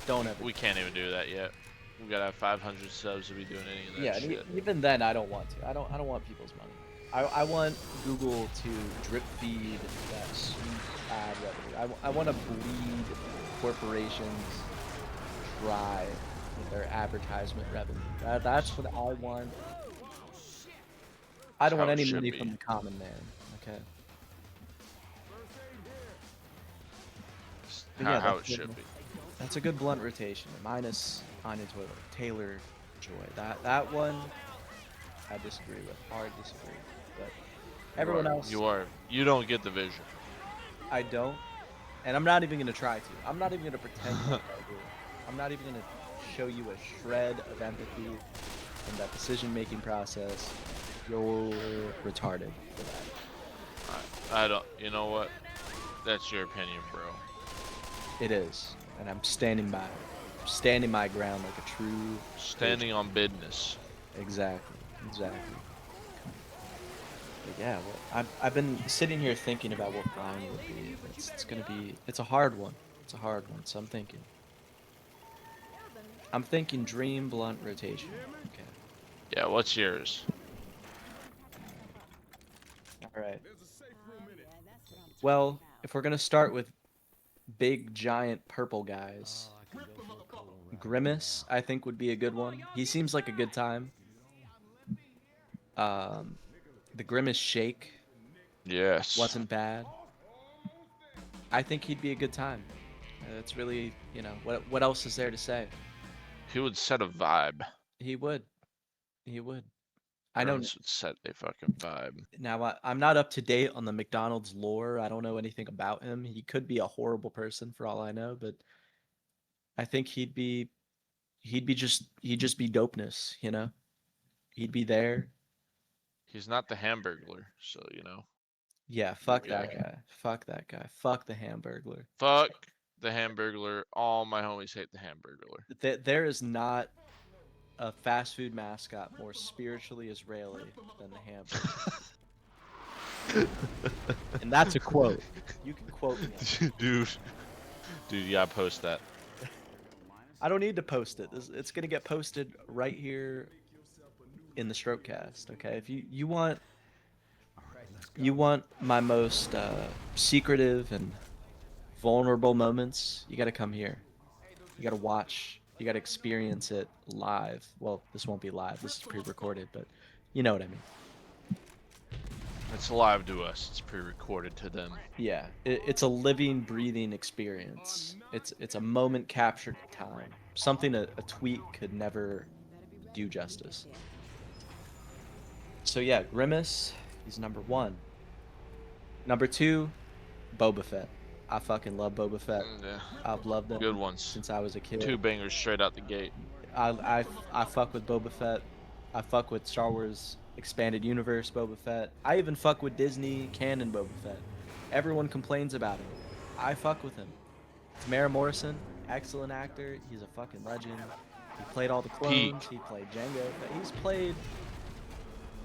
don't ever. We can't even do that yet. We gotta have 500 subs to be doing any of that Yeah, and shit. even then, I don't want to. I don't want people's money. I want Google to drip feed that sweet ad revenue. I want to bleed corporations dry with their advertisement revenue. That's what I want. I don't How want it any should money be. from the common man. Okay. But yeah, How it that's should good. be. That's a good blunt rotation. Minus Anya Taylor Joy. That one, I disagree with. Hard disagree. But everyone else, You don't get the vision. I don't. And I'm not even gonna try to. I'm not even gonna pretend like I do. I'm not even gonna show you a shred of empathy in that decision-making process. You're retarded for that. I don't. You know what? That's your opinion, bro. It is, and I'm standing by it. I'm standing my ground like a true Standing on business. Exactly. But yeah, well, I've been sitting here thinking about what mine would be. It's a hard one. It's a hard one. So I'm thinking dream blunt rotation. Okay. Yeah, what's yours? All right. Well, if we're gonna start with big giant purple guys, Oh, I could go for a cold one right Grimace I think would be a good one. He seems like a good time. Um, the Grimace Shake Yes. wasn't bad. I think he'd be a good time. It's really, what else is there to say? He would set a vibe. He would. He would. I know Grimace would set a fucking vibe. now I'm not up to date on the McDonald's lore. I don't know anything about him. He could be a horrible person for all I know, but I think he'd just be dopeness, you know? He'd be there. He's not the Hamburglar, so you know. Yeah, fuck that guy. Fuck that guy. Fuck the Hamburglar. Fuck the Hamburglar. All my homies hate the Hamburglar. There is not a fast food mascot more spiritually Israeli than the Hamburglar. And that's a quote. You can quote me. Dude, you gotta post that. I don't need to post it. It's gonna get posted right here in the Strokecast. Okay, if you want my most secretive and vulnerable moments, you got to come here. You got to watch. You got to experience it live. Well, this won't be live. This is pre-recorded, but you know what I mean. It's live to us. It's pre-recorded to them. Yeah, it's a living, breathing experience. It's a moment captured in time. Something a tweet could never do justice. So yeah, Grimace, he's number 1. Number 2, Boba Fett. I fucking love Boba Fett. Yeah. I've loved him Good ones. since I was a kid. 2 bangers straight out the gate. I fuck with Boba Fett. I fuck with Star Wars Expanded Universe Boba Fett. I even fuck with Disney canon Boba Fett. Everyone complains about him. I fuck with him. Tamara Morrison, excellent actor. He's a fucking legend. He played all the clones. Peak. He played Jango. But he's played,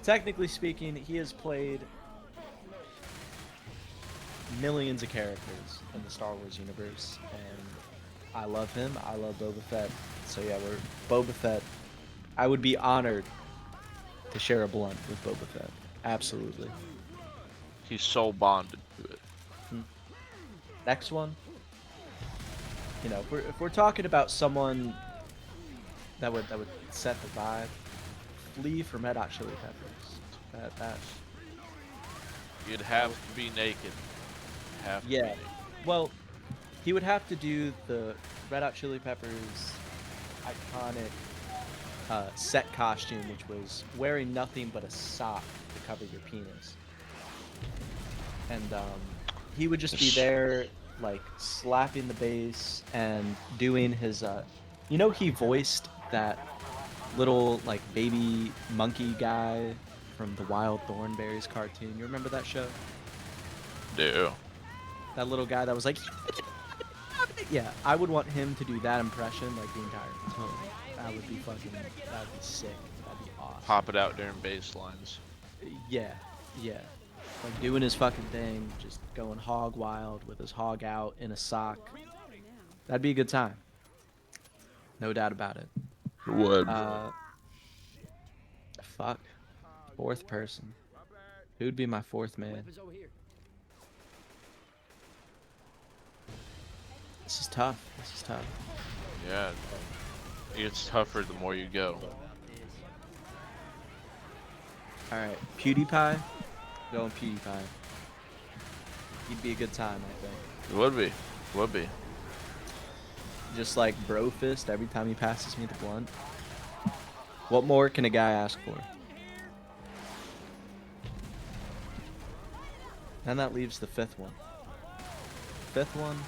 technically speaking, he has played millions of characters in the Star Wars universe, and I love him. I love Boba Fett. So yeah, we're Boba Fett. I would be honored to share a blunt with Boba Fett. Absolutely. He's so bonded to it. Next one. If we're talking about someone that would set the vibe, Flea from Red Hot Chili Peppers. That You'd have to be naked. Have to be Yeah. naked. Well, he would have to do the Red Hot Chili Peppers iconic set costume, which was wearing nothing but a sock to cover your penis. And he would just be there, like, slapping the bass and doing his... he voiced that little, like, baby monkey guy from the Wild Thornberrys cartoon. You remember that show? Do. That little guy that was like... Yeah, I would want him to do that impression, like, the entire time. That would be sick. That'd be awesome. Pop it out during bass lines. Yeah. Like, doing his fucking thing, just going hog wild with his hog out in a sock. That'd be a good time. No doubt about it. Would. Fuck. 4th person. Who'd be my 4th man? Weapons over here. This is tough. Yeah. It gets tougher the more you go. Alright, PewDiePie. Going PewDiePie. He'd be a good time, I think. It would be. Would be. Just like bro fist every time he passes me the blunt. What more can a guy ask for? And that leaves the 5th one. 5th one.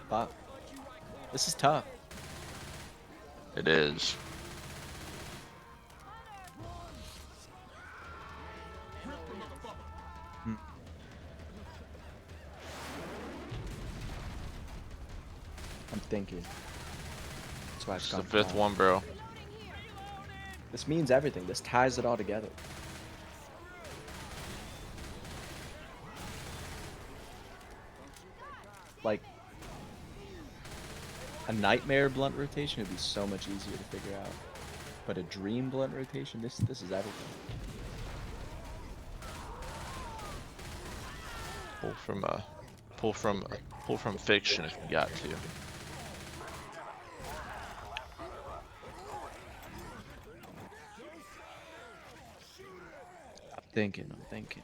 Fuck. This is tough. It is. I'm thinking. That's why it's It's the gone 5th quiet. one, bro. This means everything. This ties it all together. Like, a nightmare blunt rotation would be so much easier to figure out. But a dream blunt rotation, this is everything. Pull from fiction if you got to. I'm thinking.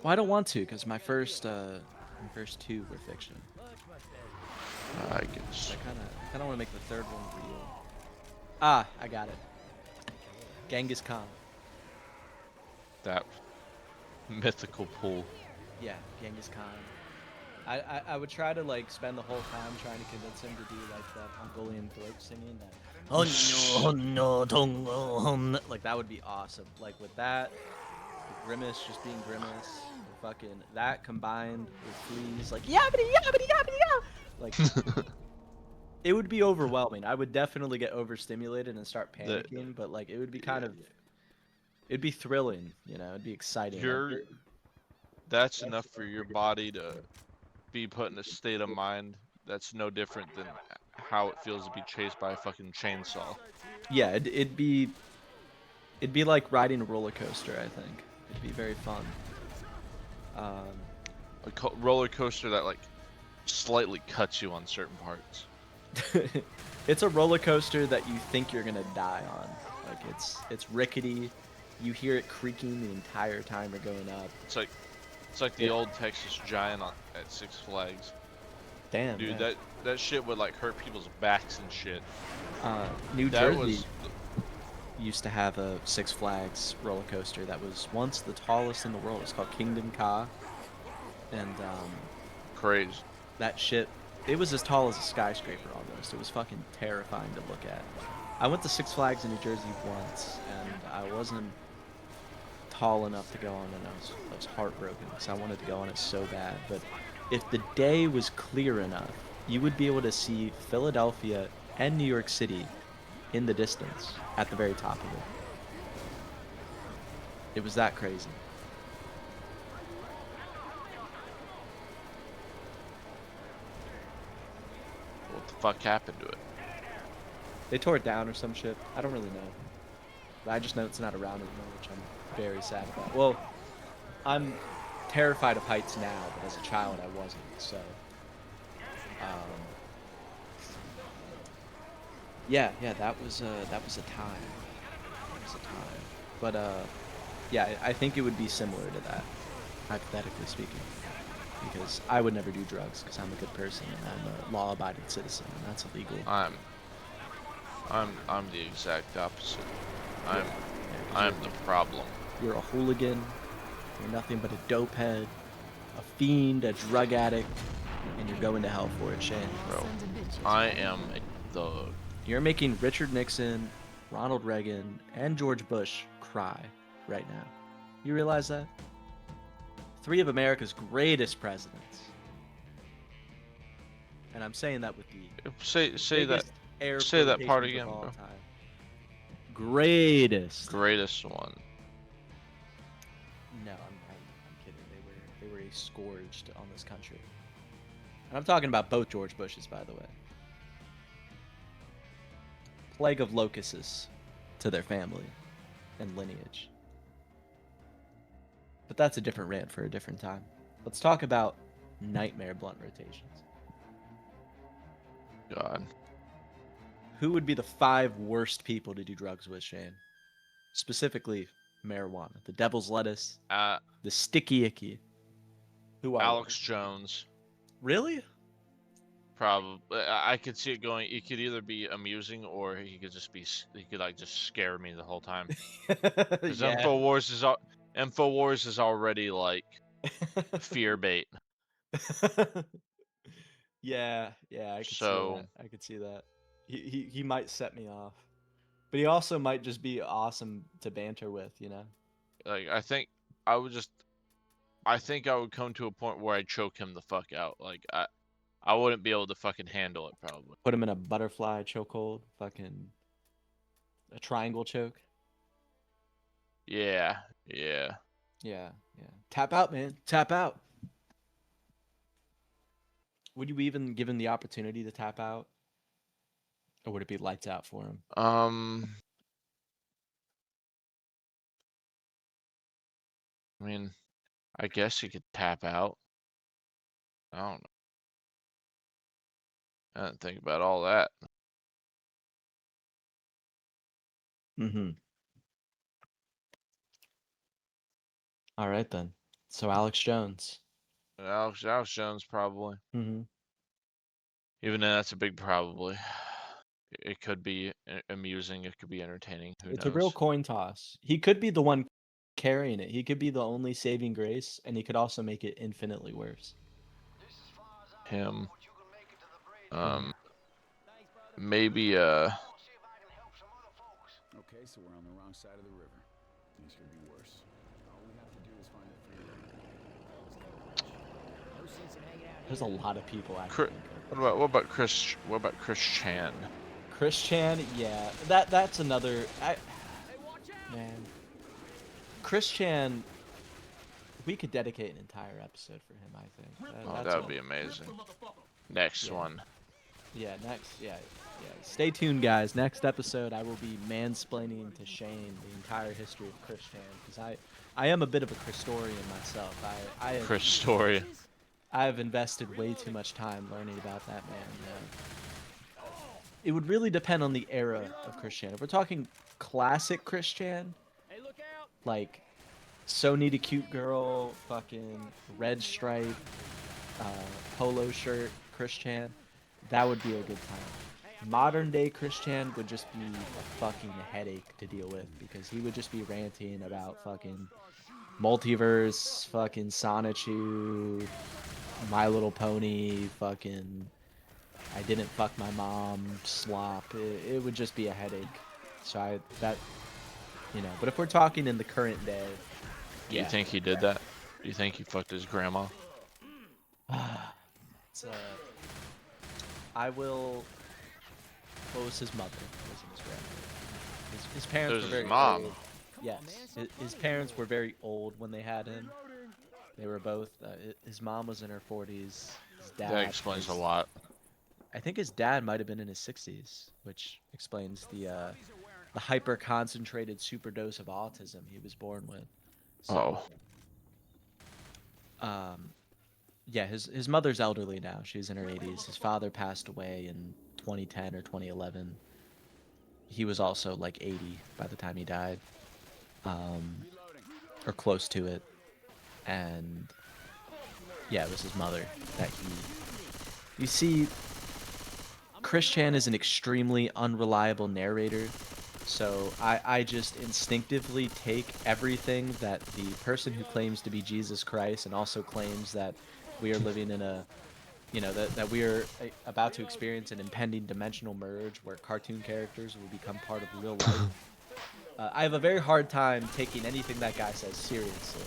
Well, I don't want to, because my first two were fiction. I guess. I kinda want to make the third one real. Ah, I got it. Genghis Khan. That mythical pull. Yeah, Genghis Khan. I would try to like spend the whole time trying to convince him to do like that Mongolian throat singing that. Like that would be awesome. Like with that, the Grimace just being Grimace, the fucking that combined with Fleas like yabbity yabbity yabbity yab. Like it would be overwhelming. I would definitely get overstimulated and start The- panicking, but like it would be it'd be thrilling, you know, it'd be exciting. That's enough for your body to be put in a state of mind that's no different than how it feels to be chased by a fucking chainsaw. Yeah, it'd be like riding a roller coaster. I think it'd be very fun. A roller coaster that like slightly cuts you on certain parts. It's a roller coaster that you think you're gonna die on. Like it's rickety. You hear it creaking the entire time you're going up. It's like the old Texas Giant at Six Flags. Damn, Dude, yeah. that shit would like hurt people's backs and shit. New That Jersey was used to have a Six Flags roller coaster that was once the tallest in the world. It's called Kingdom Ka, and crazy. that shit, it was as tall as a skyscraper almost. It was fucking terrifying to look at. I went to Six Flags in New Jersey once, and I wasn't tall enough to go on, and I was heartbroken because I wanted to go on it so bad. But if the day was clear enough, you would be able to see Philadelphia and New York City in the distance at the very top of it. It was that crazy. What the fuck happened to it? They tore it down or some shit. I don't really know. But I just know it's not around anymore, which I'm very sad about. Well, I'm terrified of heights now, but as a child I wasn't. So, yeah, that was a time. That was a time. But yeah, I think it would be similar to that, hypothetically speaking, because I would never do drugs because I'm a good person and I'm a law-abiding citizen, and that's illegal. I'm the exact opposite. Yeah, I'm the problem. You're a hooligan. You're nothing but a dope head, a fiend, a drug addict, and you're going to hell for it, Shane. Bro, I am a thug. You're making Richard Nixon, Ronald Reagan, and George Bush cry right now. You realize that? Three of America's greatest presidents. And I'm saying that with the Say that biggest air say that part quotations of again, all bro. time. Greatest. Greatest one. No, I'm kidding. They were scourged on this country. And I'm talking about both George Bushes, by the way. Plague of locusts to their family and lineage. But that's a different rant for a different time. Let's talk about nightmare blunt rotations. God. Who would be the 5 worst people to do drugs with, Shane? Specifically, marijuana. The devil's lettuce. The sticky icky. Who are Alex Jones. Really? Probably. I could see it going. It could either be amusing or he could just be. He could like just scare me the whole time. Because Yeah. Infowars is already like fear bait. Yeah, I could see So- that. I could see that. He might set me off. But he also might just be awesome to banter with, you know? Like I think I would come to a point where I choke him the fuck out. Like I wouldn't be able to fucking handle it probably. Put him in a butterfly chokehold, fucking a triangle choke. Yeah, yeah. Yeah, yeah. Tap out, man. Tap out. Would you even give him the opportunity to tap out? Or would it be lights out for him? I mean, I guess you could tap out. I don't know. I didn't think about all that. Mm-hmm. All right, then. So Alex Jones. Alex Jones probably. Mm-hmm. Even though that's a big probably. It could be amusing. It could be entertaining. Who It's knows? a real coin toss. He could be the one carrying it. He could be the only saving grace, and he could also make it infinitely worse. Him. Mhm. Maybe Okay, so we're on the wrong side of the river. Things could be worse. All we have to do is find a freeway. No sense in hanging out There's a here. lot of people I can think of. what about Chris Chan? Chris Chan, yeah, that's another. Hey, watch out! Man, Chris Chan, we could dedicate an entire episode for him. I think. Oh, That's that would be amazing. Next Yeah. one. Yeah, next, yeah. Stay tuned, guys. Next episode, I will be mansplaining to Shane the entire history of Chris Chan, because I am a bit of a Christorian myself. Chris Story. I have invested way too much time learning about that man. It would really depend on the era of Chris Chan. If we're talking classic Chris Chan, Hey, look out! like So Need a Cute Girl, fucking red stripe, polo shirt Chris Chan, that would be a good time. Modern day Chris Chan would just be a fucking headache to deal with, because he would just be ranting about fucking multiverse, fucking Sonichu, My Little Pony, fucking I didn't fuck my mom, slop. It would just be a headache. So but if we're talking in the current day, Do you yeah. think he did that? Do you think he fucked his grandma? It's, I will. What was his mother? What was his grandmother? His parents There's were his very mom. old. Yes, his parents were very old when they had him. They were both. His mom was in her 40s. His dad. That explains a was- lot. I think his dad might have been in his 60s, which explains the hyper concentrated superdose of autism he was born with. So, yeah, his mother's elderly now. She's in her 80s. His father passed away in 2010 or 2011. He was also like 80 by the time he died, or close to it. And yeah, it was his mother that You see, Chris Chan is an extremely unreliable narrator. So I just instinctively take everything that the person who claims to be Jesus Christ and also claims that we are living in that we are about to experience an impending dimensional merge where cartoon characters will become part of real life. I have a very hard time taking anything that guy says seriously.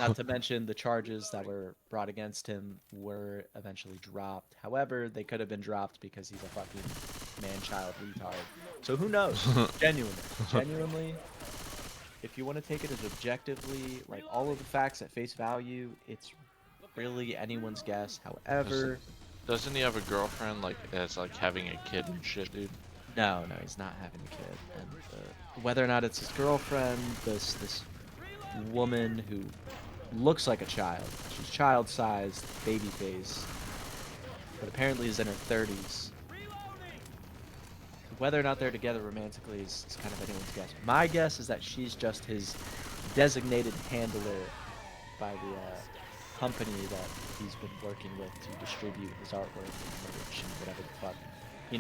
Not to mention the charges that were brought against him were eventually dropped. However, they could have been dropped because he's a fucking man-child retard. So who knows? Genuinely, if you want to take it as objectively, like all of the facts at face value, it's really anyone's guess. However, Doesn't he have a girlfriend that's like having a kid and shit, dude? no, he's not having a kid. And whether or not it's his girlfriend, this woman who looks like a child. She's child-sized, baby face, but apparently is in her 30s. Whether or not they're together romantically is kind of anyone's guess. My guess is that she's just his designated handler by the company that he's been working with to distribute his artwork and merch and whatever the fuck.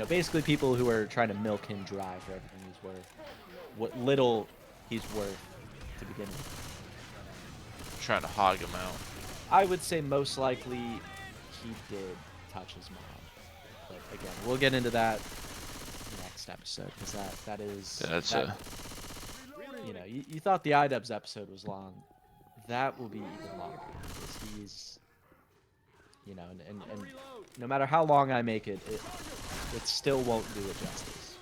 Basically people who are trying to milk him dry for everything he's worth. What little he's worth to begin with. Trying to hog him out. I would say most likely he did touch his mom. But again, we'll get into that next episode, because that is... Yeah, that's that, you thought the iDubbbz episode was long. That will be even longer, because you know, and no matter how long I make it, it still won't do it justice.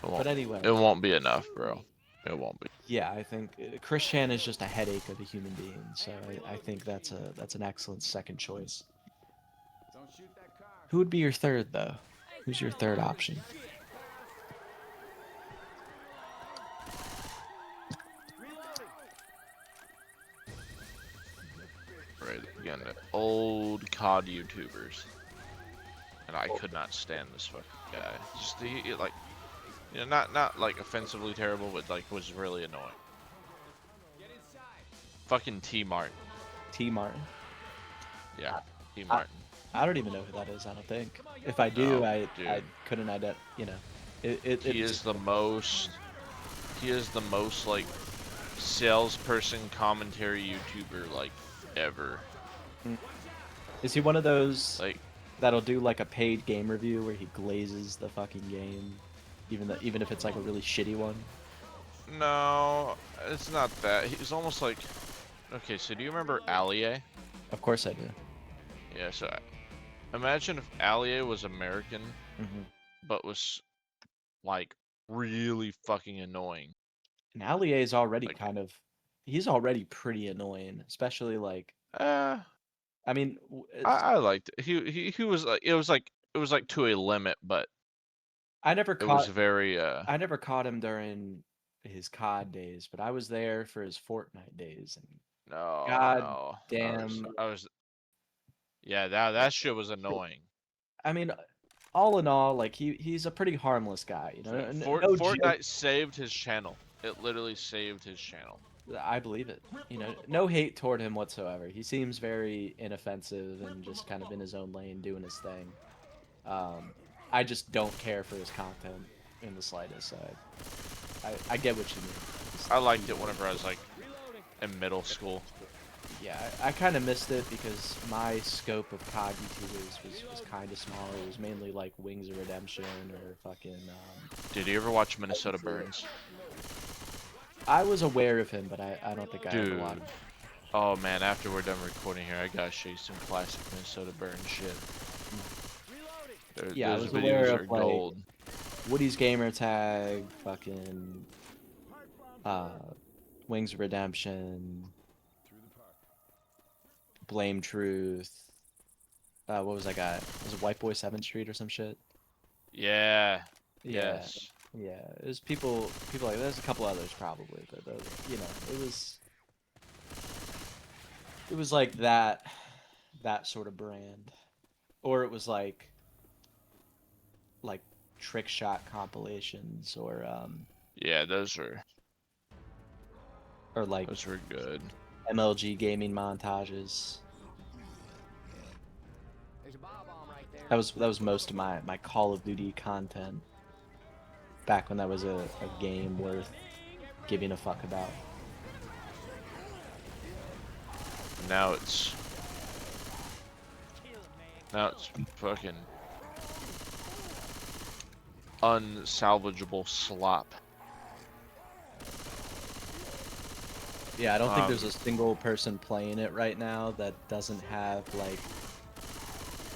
But anyway, it won't be enough, bro. It won't be. yeah, I think Chris Chan is just a headache of a human being, so I think that's an excellent second choice. Don't shoot that car. Who would be your third though? Who's your third option? Right, again, the old COD YouTubers. And I could not stand this fucking guy. Just like, you know, not like offensively terrible, but like was really annoying. Fucking T Martin. T Martin. Yeah, T Martin. I don't even know who that is. I don't think. If I do, No, I dude. couldn't identify. You know, He is the most. He is the most like salesperson commentary YouTuber like ever. Is he one of those Like, that'll do like a paid game review where he glazes the fucking game, even if it's like a really shitty one? no, it's not that. He's almost like. Okay, so do you remember Allier? Of course I do. Yeah, so imagine if Allier was American, Hmm. but was like really fucking annoying. And Allier is already Like, he's already pretty annoying, especially like, uh, I mean, I liked it. He was like it was like to a limit, but I never it was caught very I never caught him during his COD days, but I was there for his Fortnite days, and no, god no. damn, I was yeah, that shit was annoying. I mean, all in all, like he's a pretty harmless guy, you know. No joke. Fortnite saved his channel. It literally saved his channel. I believe it. You know, no hate toward him whatsoever. He seems very inoffensive and just kind of in his own lane doing his thing. I just don't care for his content in the slightest. So I get what you mean. I liked it whenever I was like in middle school. Yeah, I kind of missed it because my scope of COD YouTubers was kind of small. It was mainly like Wings of Redemption or fucking. Did you ever watch Minnesota Burns? I was aware of him, but I don't think I ever Dude. watched him. Oh man, after we're done recording here, I gotta show you some classic Minnesota Burns shit. Yeah, I those was videos aware are of like gold. Woody's gamer tag, fucking Wings of Redemption, Blame Truth. What was that guy? Was it White Boy 7th Street or some shit? Yeah. Yeah. Yes. Yeah, there's people like there's a couple others probably, but you know, it was like that sort of brand, or it was like trick shot compilations, or Yeah, those were like good. MLG gaming montages. There's a bomb right there. That was most of my Call of Duty content back when that was a game worth giving a fuck about. Now it's fucking unsalvageable slop. Yeah, I don't think there's a single person playing it right now that doesn't have like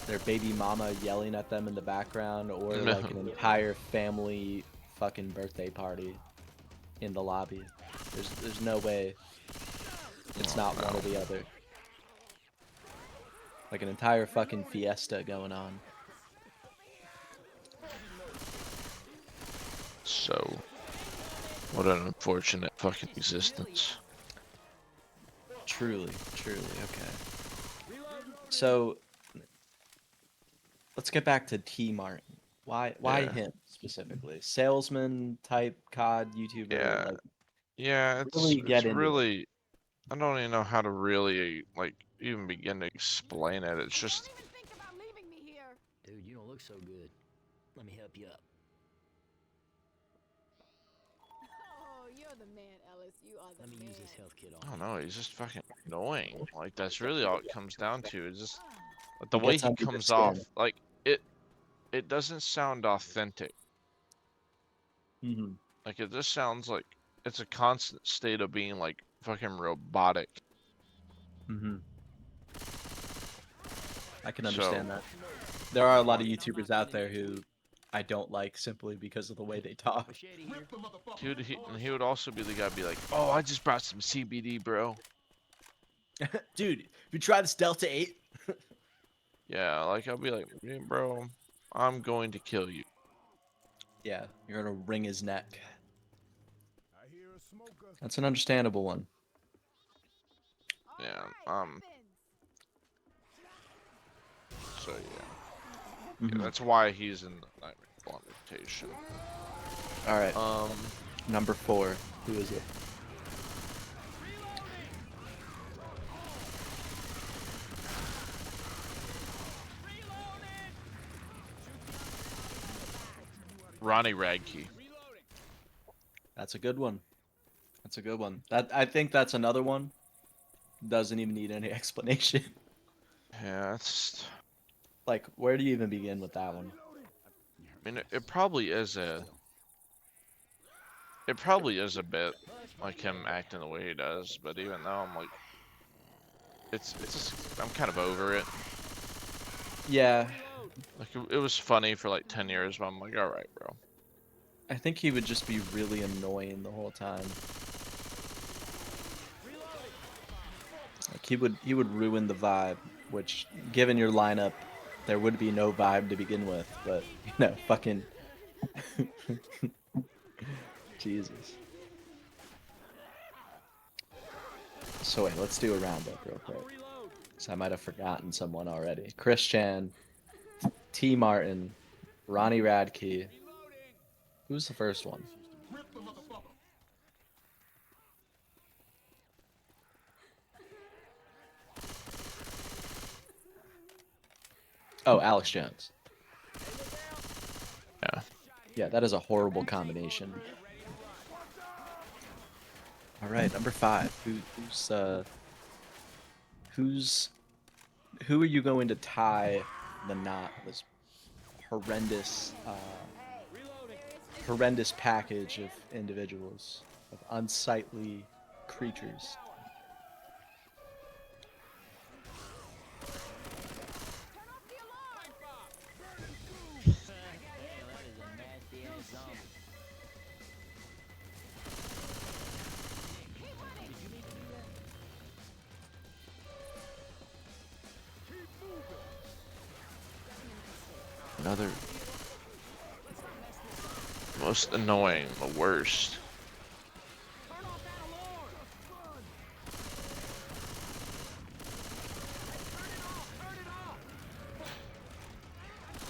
their baby mama yelling at them in the background, or No. like an entire family fucking birthday party in the lobby. There's no way it's not one or the other. Like an entire fucking fiesta going on. So, what an unfortunate fucking existence. Truly, okay. So let's get back to T Martin. Why Yeah. him specifically? Salesman type COD YouTuber. Yeah. Like, Yeah, really get it's into really I don't even know how to really like even begin to explain it. It's just Don't even think about leaving me here. Dude, you don't look so good. Let me help you up. Oh, you're the man, Ellis. You are the Let me man. use this health kit I on don't know, he's just fucking annoying. Like that's really all it comes down to. It's just like, He the way gets he under your comes off, skin. like it doesn't sound authentic. Mm-hmm. Like it just sounds like it's a constant state of being like fucking robotic. Mm-hmm. I can So understand that. There are a lot of YouTubers out there who I don't like simply because of the way they talk. Machete here. and he would also be the guy be like, "Oh, I just brought some CBD, bro." Dude, you try this Delta 8? Yeah, like I'll be like, "Yeah, bro, I'm going to kill you." Yeah, you're gonna wring his neck. I hear a smoker. That's an understandable one. Yeah. Weapons. So yeah, Mhm. that's why he's in the Nightmare Bond rotation. All right, Um, number 4. Who is it? Ronnie Radke. That's a good one. That's a good one. I think that's another one. Doesn't even need any explanation. Yeah, it's. Like, where do you even begin with that one? I mean, it probably is a. It probably is a bit like him acting the way he does, but even though I'm like, it's just, I'm kind of over it. Yeah, Like it was funny for like 10 years, but I'm like, all right, bro. I think he would just be really annoying the whole time. Like he would ruin the vibe, which given your lineup, there would be no vibe to begin with, but fucking Jesus. So wait, let's do a roundup real quick. So I might have forgotten someone already. Chris Chan, T. Martin, Ronnie Radke. Who's the first one? Oh, Alex Jones. Yeah. Yeah, that is a horrible combination. All right, number 5. Who are you going to tie the knot? This horrendous, horrendous package of individuals, of unsightly creatures. That is a nasty ass zombie. Another most annoying, the worst.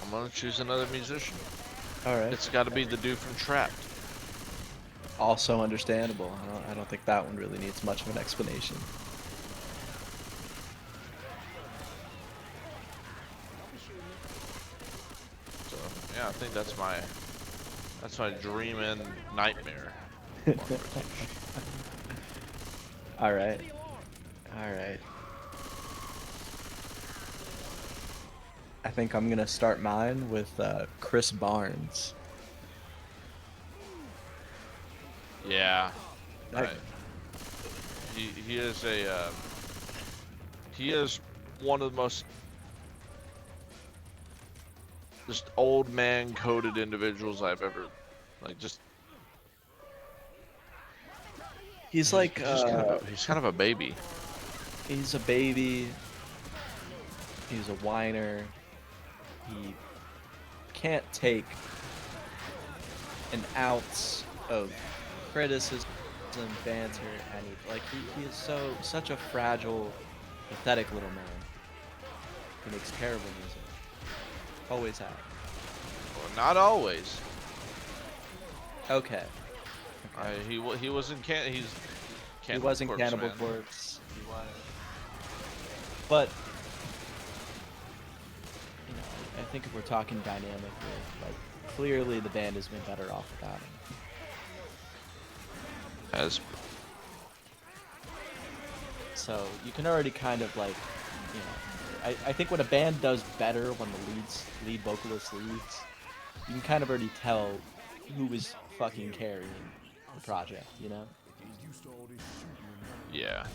I'm gonna choose another musician. All right. It's got to be the dude from Trapped. Also understandable. I don't think that one really needs much of an explanation. So yeah, I think that's my dream and nightmare. All right. All right. I think I'm gonna start mine with Chris Barnes. Yeah. That- Right. He is he is one of the most just old man coded individuals I've ever just He's like he's kind of a baby. he's a baby. He's a whiner. He can't take an ounce of criticism, banter, anything. Like he is such a fragile, pathetic little man. He makes terrible music. Always have. Well, not always. Okay. He was in he's He Cannibal was in Corpse, Cannibal man. Corpse. He was. But I think if we're talking dynamically, like clearly the band has been better off without him. As So you can already kind of like, I think when a band does better when the lead vocalist leads, you can kind of already tell who is fucking carrying the project, yeah.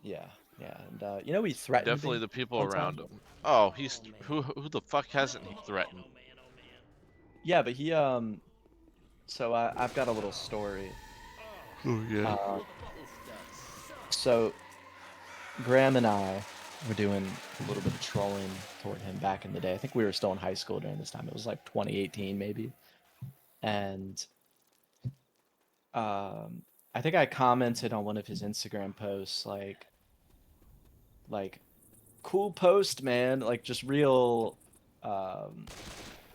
Yeah. Yeah, and you know he threatened Definitely me the people one around time. him. Oh, he's who the fuck hasn't he threatened? Yeah, but he so I've got a little story. Oh yeah. Uh, so Graham and I were doing a little bit of trolling toward him back in the day. I think we were still in high school during this time. It was like 2018 maybe. And um I think I commented on one of his Instagram posts like cool post, man, like just um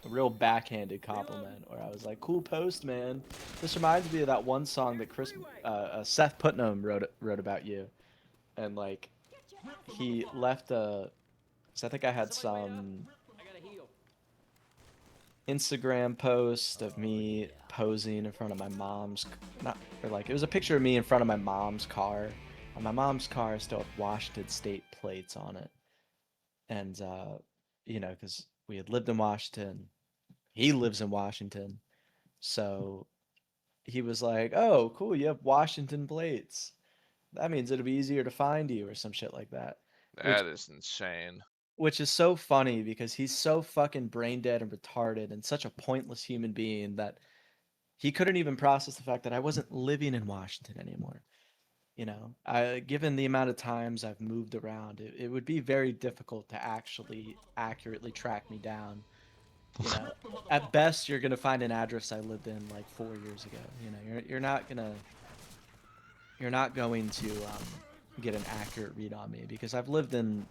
a real backhanded compliment where I was like, cool post, man. This reminds me of that one song that Seth Putnam wrote about you. And like he left a, so I think I had some Instagram post of me posing in front of my mom's, not, or like, it was a picture of me in front of my mom's car. And my mom's car still had Washington State plates on it. And, you know, because we had lived in Washington. He lives in Washington. So he was like, oh, cool, you have Washington plates. That means it'll be easier to find you or some shit like that. Which That is insane. which is so funny because he's so fucking brain dead and retarded and such a pointless human being that he couldn't even process the fact that I wasn't living in Washington anymore. You know, given the amount of times I've moved around, it would be very difficult to actually accurately track me down. You know, at best, you're gonna find an address I lived in like 4 years ago. You know, you're not going to get an accurate read on me because I've lived in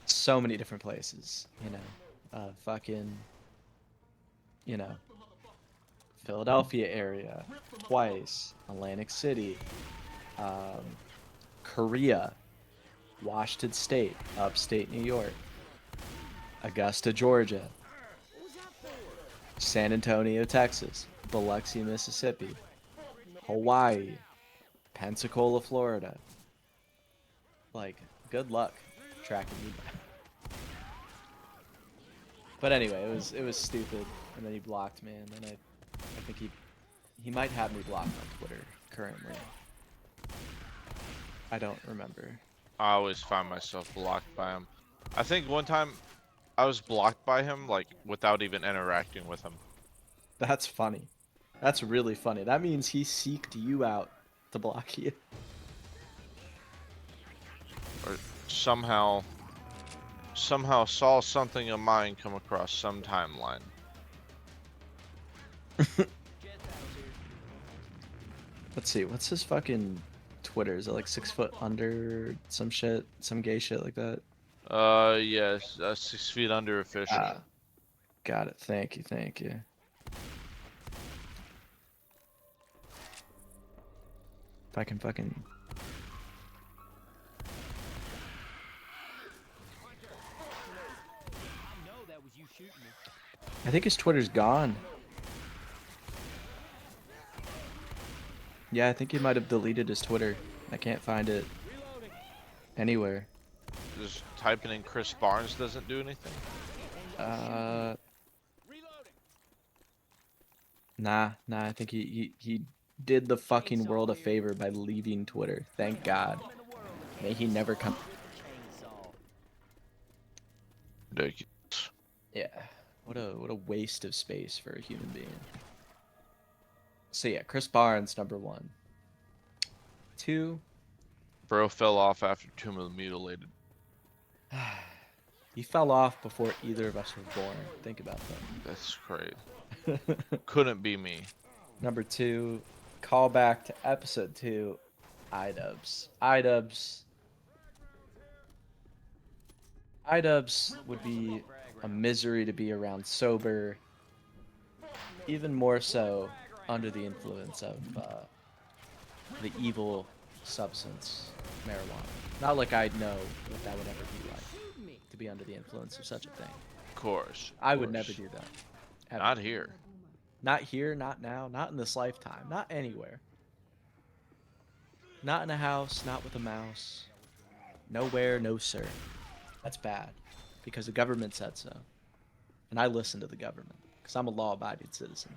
so many different places. You know, fucking, you know, Philadelphia area twice, Atlantic City, um, Korea, Washington State, upstate New York, Augusta, Georgia, San Antonio, Texas, Biloxi, Mississippi, Hawaii, Pensacola, Florida. Like, good luck tracking me down. But anyway, it was stupid, and then he blocked me, and then I think he might have me blocked on Twitter currently. I don't remember. I always find myself blocked by him. I think one time I was blocked by him like without even interacting with him. That's funny. That's really funny. That means he seeked you out to block you. Or somehow saw something of mine come across some timeline. Let's see, what's his fucking Twitter? Is it like 6 foot under some shit, some gay shit like that? Yes, 6 feet under official. Got it. Thank you, thank you. If I can fucking. I think his Twitter's gone. Yeah, I think he might have deleted his Twitter. I can't find it anywhere. Just typing in Chris Barnes doesn't do anything. Nah, I think he did the fucking world a favor by leaving Twitter. Thank God. May he never come. Ridiculous. Yeah. What a waste of space for a human being. So yeah, Chris Barnes, number 1. 2, Bro fell off after Tomb of the Mutilated. he fell off before either of us were born. Think about That's crazy. that. Couldn't be me. Number 2, callback to episode 2, iDubbbz. iDubbbz would be a misery to be around sober, even more so under the influence of the evil substance, marijuana. Not like I'd know what that would ever be like, to be under the influence of such a thing. Of course. I would never do that. Ever. Not here. Not here, not now, not in this lifetime, not anywhere. Not in a house, not with a mouse. Nowhere, no sir. That's bad, because the government said so. And I listen to the government, because I'm a law-abiding citizen.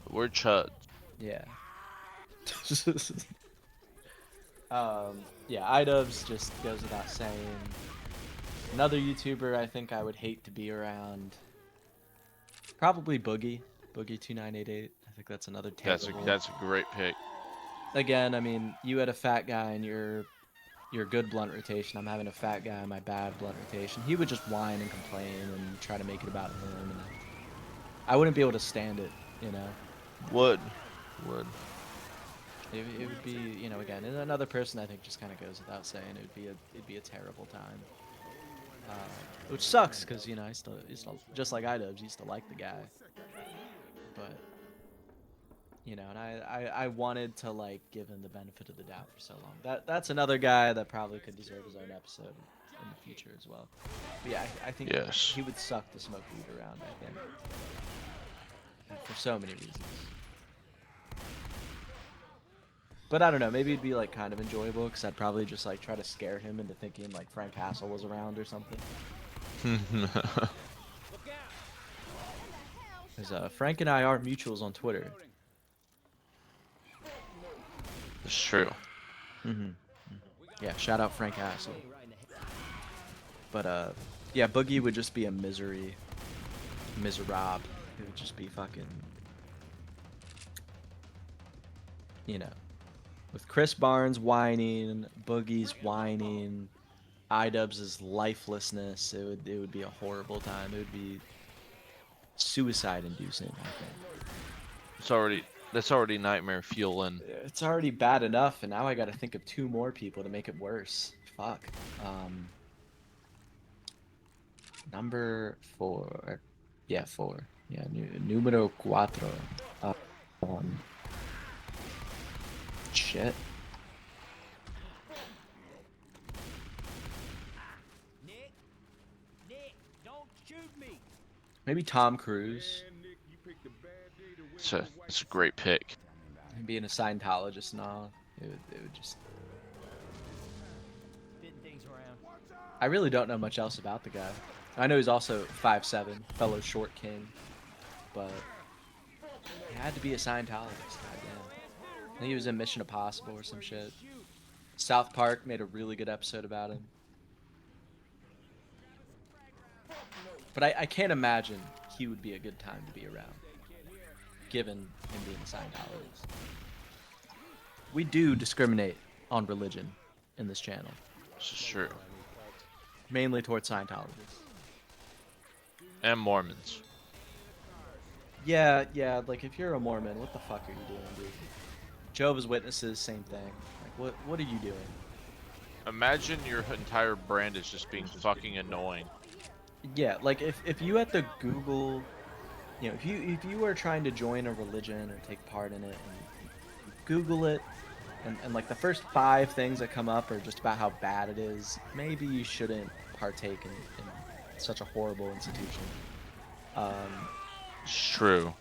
We're chuds. Yeah. Yeah, iDubbbz just goes without saying. Another YouTuber I think I would hate to be around. Probably Boogie2988. I think that's another terrible. That's a great pick. Again, I mean, you had a fat guy in your good blunt rotation. I'm having a fat guy in my bad blunt rotation. He would just whine and complain and try to make it about him, and I wouldn't be able to stand it. You know, Would. it would be, you know, again, and another person I think just kind of goes without saying. It'd be a terrible time. Which sucks because, you know, I still just like iDubbbz, used to like the guy, but you know, and I wanted to like give him the benefit of the doubt for so long. That's another guy that probably could deserve his own episode in the future as well. But yeah, I think Yes. he would suck to smoke weed around. I think for so many reasons. But I don't know, maybe it'd be like kind of enjoyable because I'd probably just like try to scare him into thinking like Frank Castle was around or something. Because Frank and I are mutuals on Twitter. It's true. Yeah, shout out Frank Castle. But yeah, Boogie would just be a miserable. It would just be fucking, you know, with Chris Barnes whining, Boogie's whining, iDubbbz's lifelessness. It would be a horrible time. It would be suicide inducing, I think. That's already nightmare fuel, and It's already bad enough, and now I got to think of 2 more people to make it worse. Fuck. Number 4. Yeah, 4. Yeah, numero 4. Shit. Nick, don't shoot me. Maybe Tom Cruise. it's a great pick. Him being a Scientologist and all. It would just. Spitting things around. I really don't know much else about the guy. I know he's also 5'7", fellow short king, but he had to be a Scientologist. Goddamn. I think he was in Mission Impossible or some shit. South Park made a really good episode about him. But I can't imagine he would be a good time to be around, given him being a Scientologist. We do discriminate on religion in this channel, This is true. mainly towards Scientologists. And Mormons. Yeah, like if you're a Mormon, what the fuck are you doing, dude? Jehovah's Witnesses, same thing. Like, what are you doing? Imagine your entire brand is just being fucking annoying. Yeah, like if you had to Google, you know, if you were trying to join a religion or take part in it, and you Google it, and like the first 5 things that come up are just about how bad it is, maybe you shouldn't partake in such a horrible institution. It's true.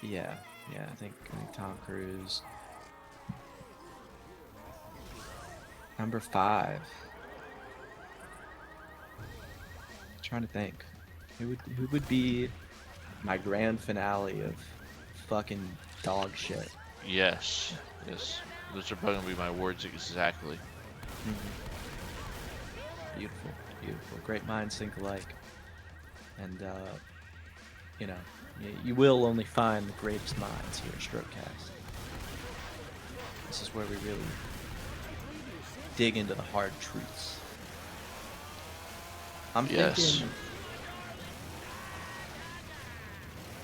Yeah, I think Tom Cruise. Number 5. Trying to think, who would be my grand finale of fucking dog shit? Yes. Those are probably gonna be my words exactly. Beautiful. Great minds think alike. And you know, you will only find the greatest minds here at Strokecast. This is where we really dig into the hard truths. I'm Yes. thinking.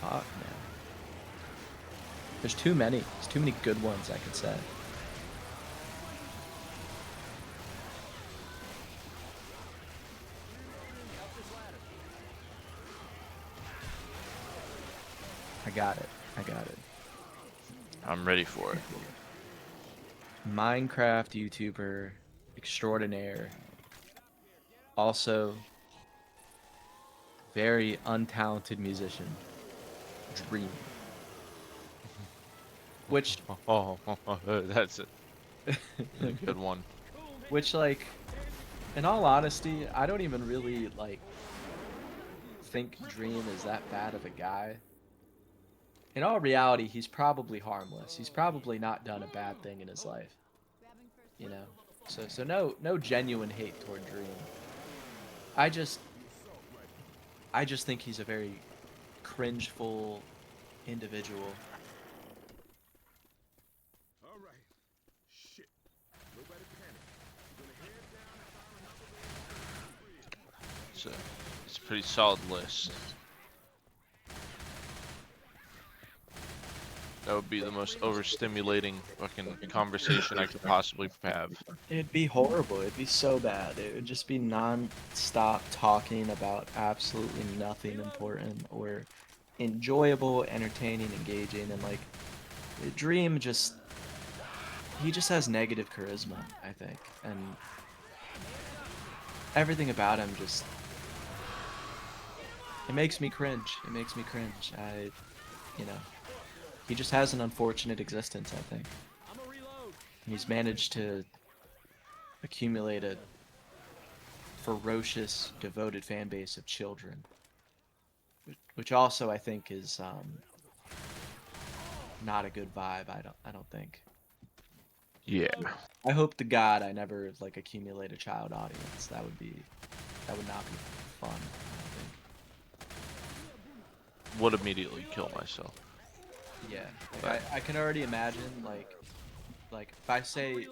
Fuck, man. There's too many. There's too many good ones I could say. I got it. I'm ready for it. Minecraft YouTuber extraordinaire. Also, very untalented musician. Dream. Which, Oh, that's a good one. which, like, in all honesty, I don't even really, like, think Dream is that bad of a guy. In all reality, he's probably harmless. He's probably not done a bad thing in his life. you know. So no genuine hate toward Dream. I just think he's a very cringeful individual. All right. Shit. Nobody panic. We're gonna head down and find another way. It's a pretty solid list. That would be the most overstimulating fucking conversation I could possibly have. It'd be horrible. It'd be so bad. It would just be non-stop talking about absolutely nothing important or enjoyable, entertaining, engaging, and like Dream he just has negative charisma, I think, and everything about him just it makes me cringe. It makes me cringe. You know, he just has an unfortunate existence, I think. He's managed to accumulate a ferocious, devoted fan base of children, which also I think is not a good vibe. I don't think. Yeah. I hope to God I never like accumulate a child audience. That would not be fun. I don't think. Would immediately kill myself. Yeah, like, I can already imagine like if I say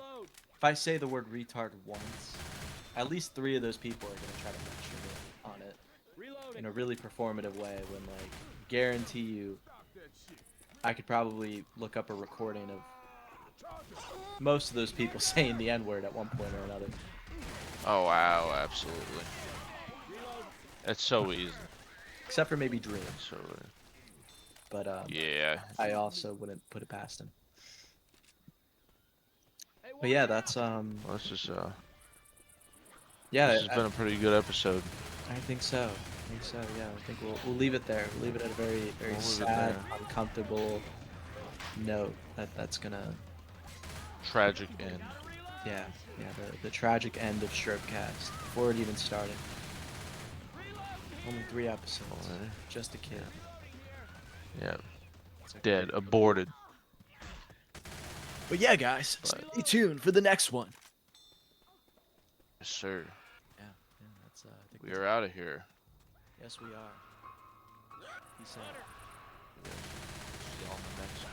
the word retard once, at least 3 of those people are gonna try to lecture me on it in a really performative way. When like guarantee you, I could probably look up a recording of most of those people saying the N-word at one point or another. Oh wow, absolutely. It's so easy. Except for maybe Dream, So but yeah. I also wouldn't put it past him. But yeah, that's Well, this is yeah, this has been a pretty good episode. I think so. I think so. Yeah, I think we'll leave it there. We'll leave it at a very We'll leave it sad, there. uncomfortable note. That's gonna Tragic end. yeah the tragic end of Strokecast before it even started. Only 3 episodes. Alright. Just a kid. Yeah. It's okay. Dead. Aborted. But yeah, guys, But- stay tuned for the next one. Yes, sir. Yeah, that's I think We are out of here. yes we are. Peace out. See y'all in the next one.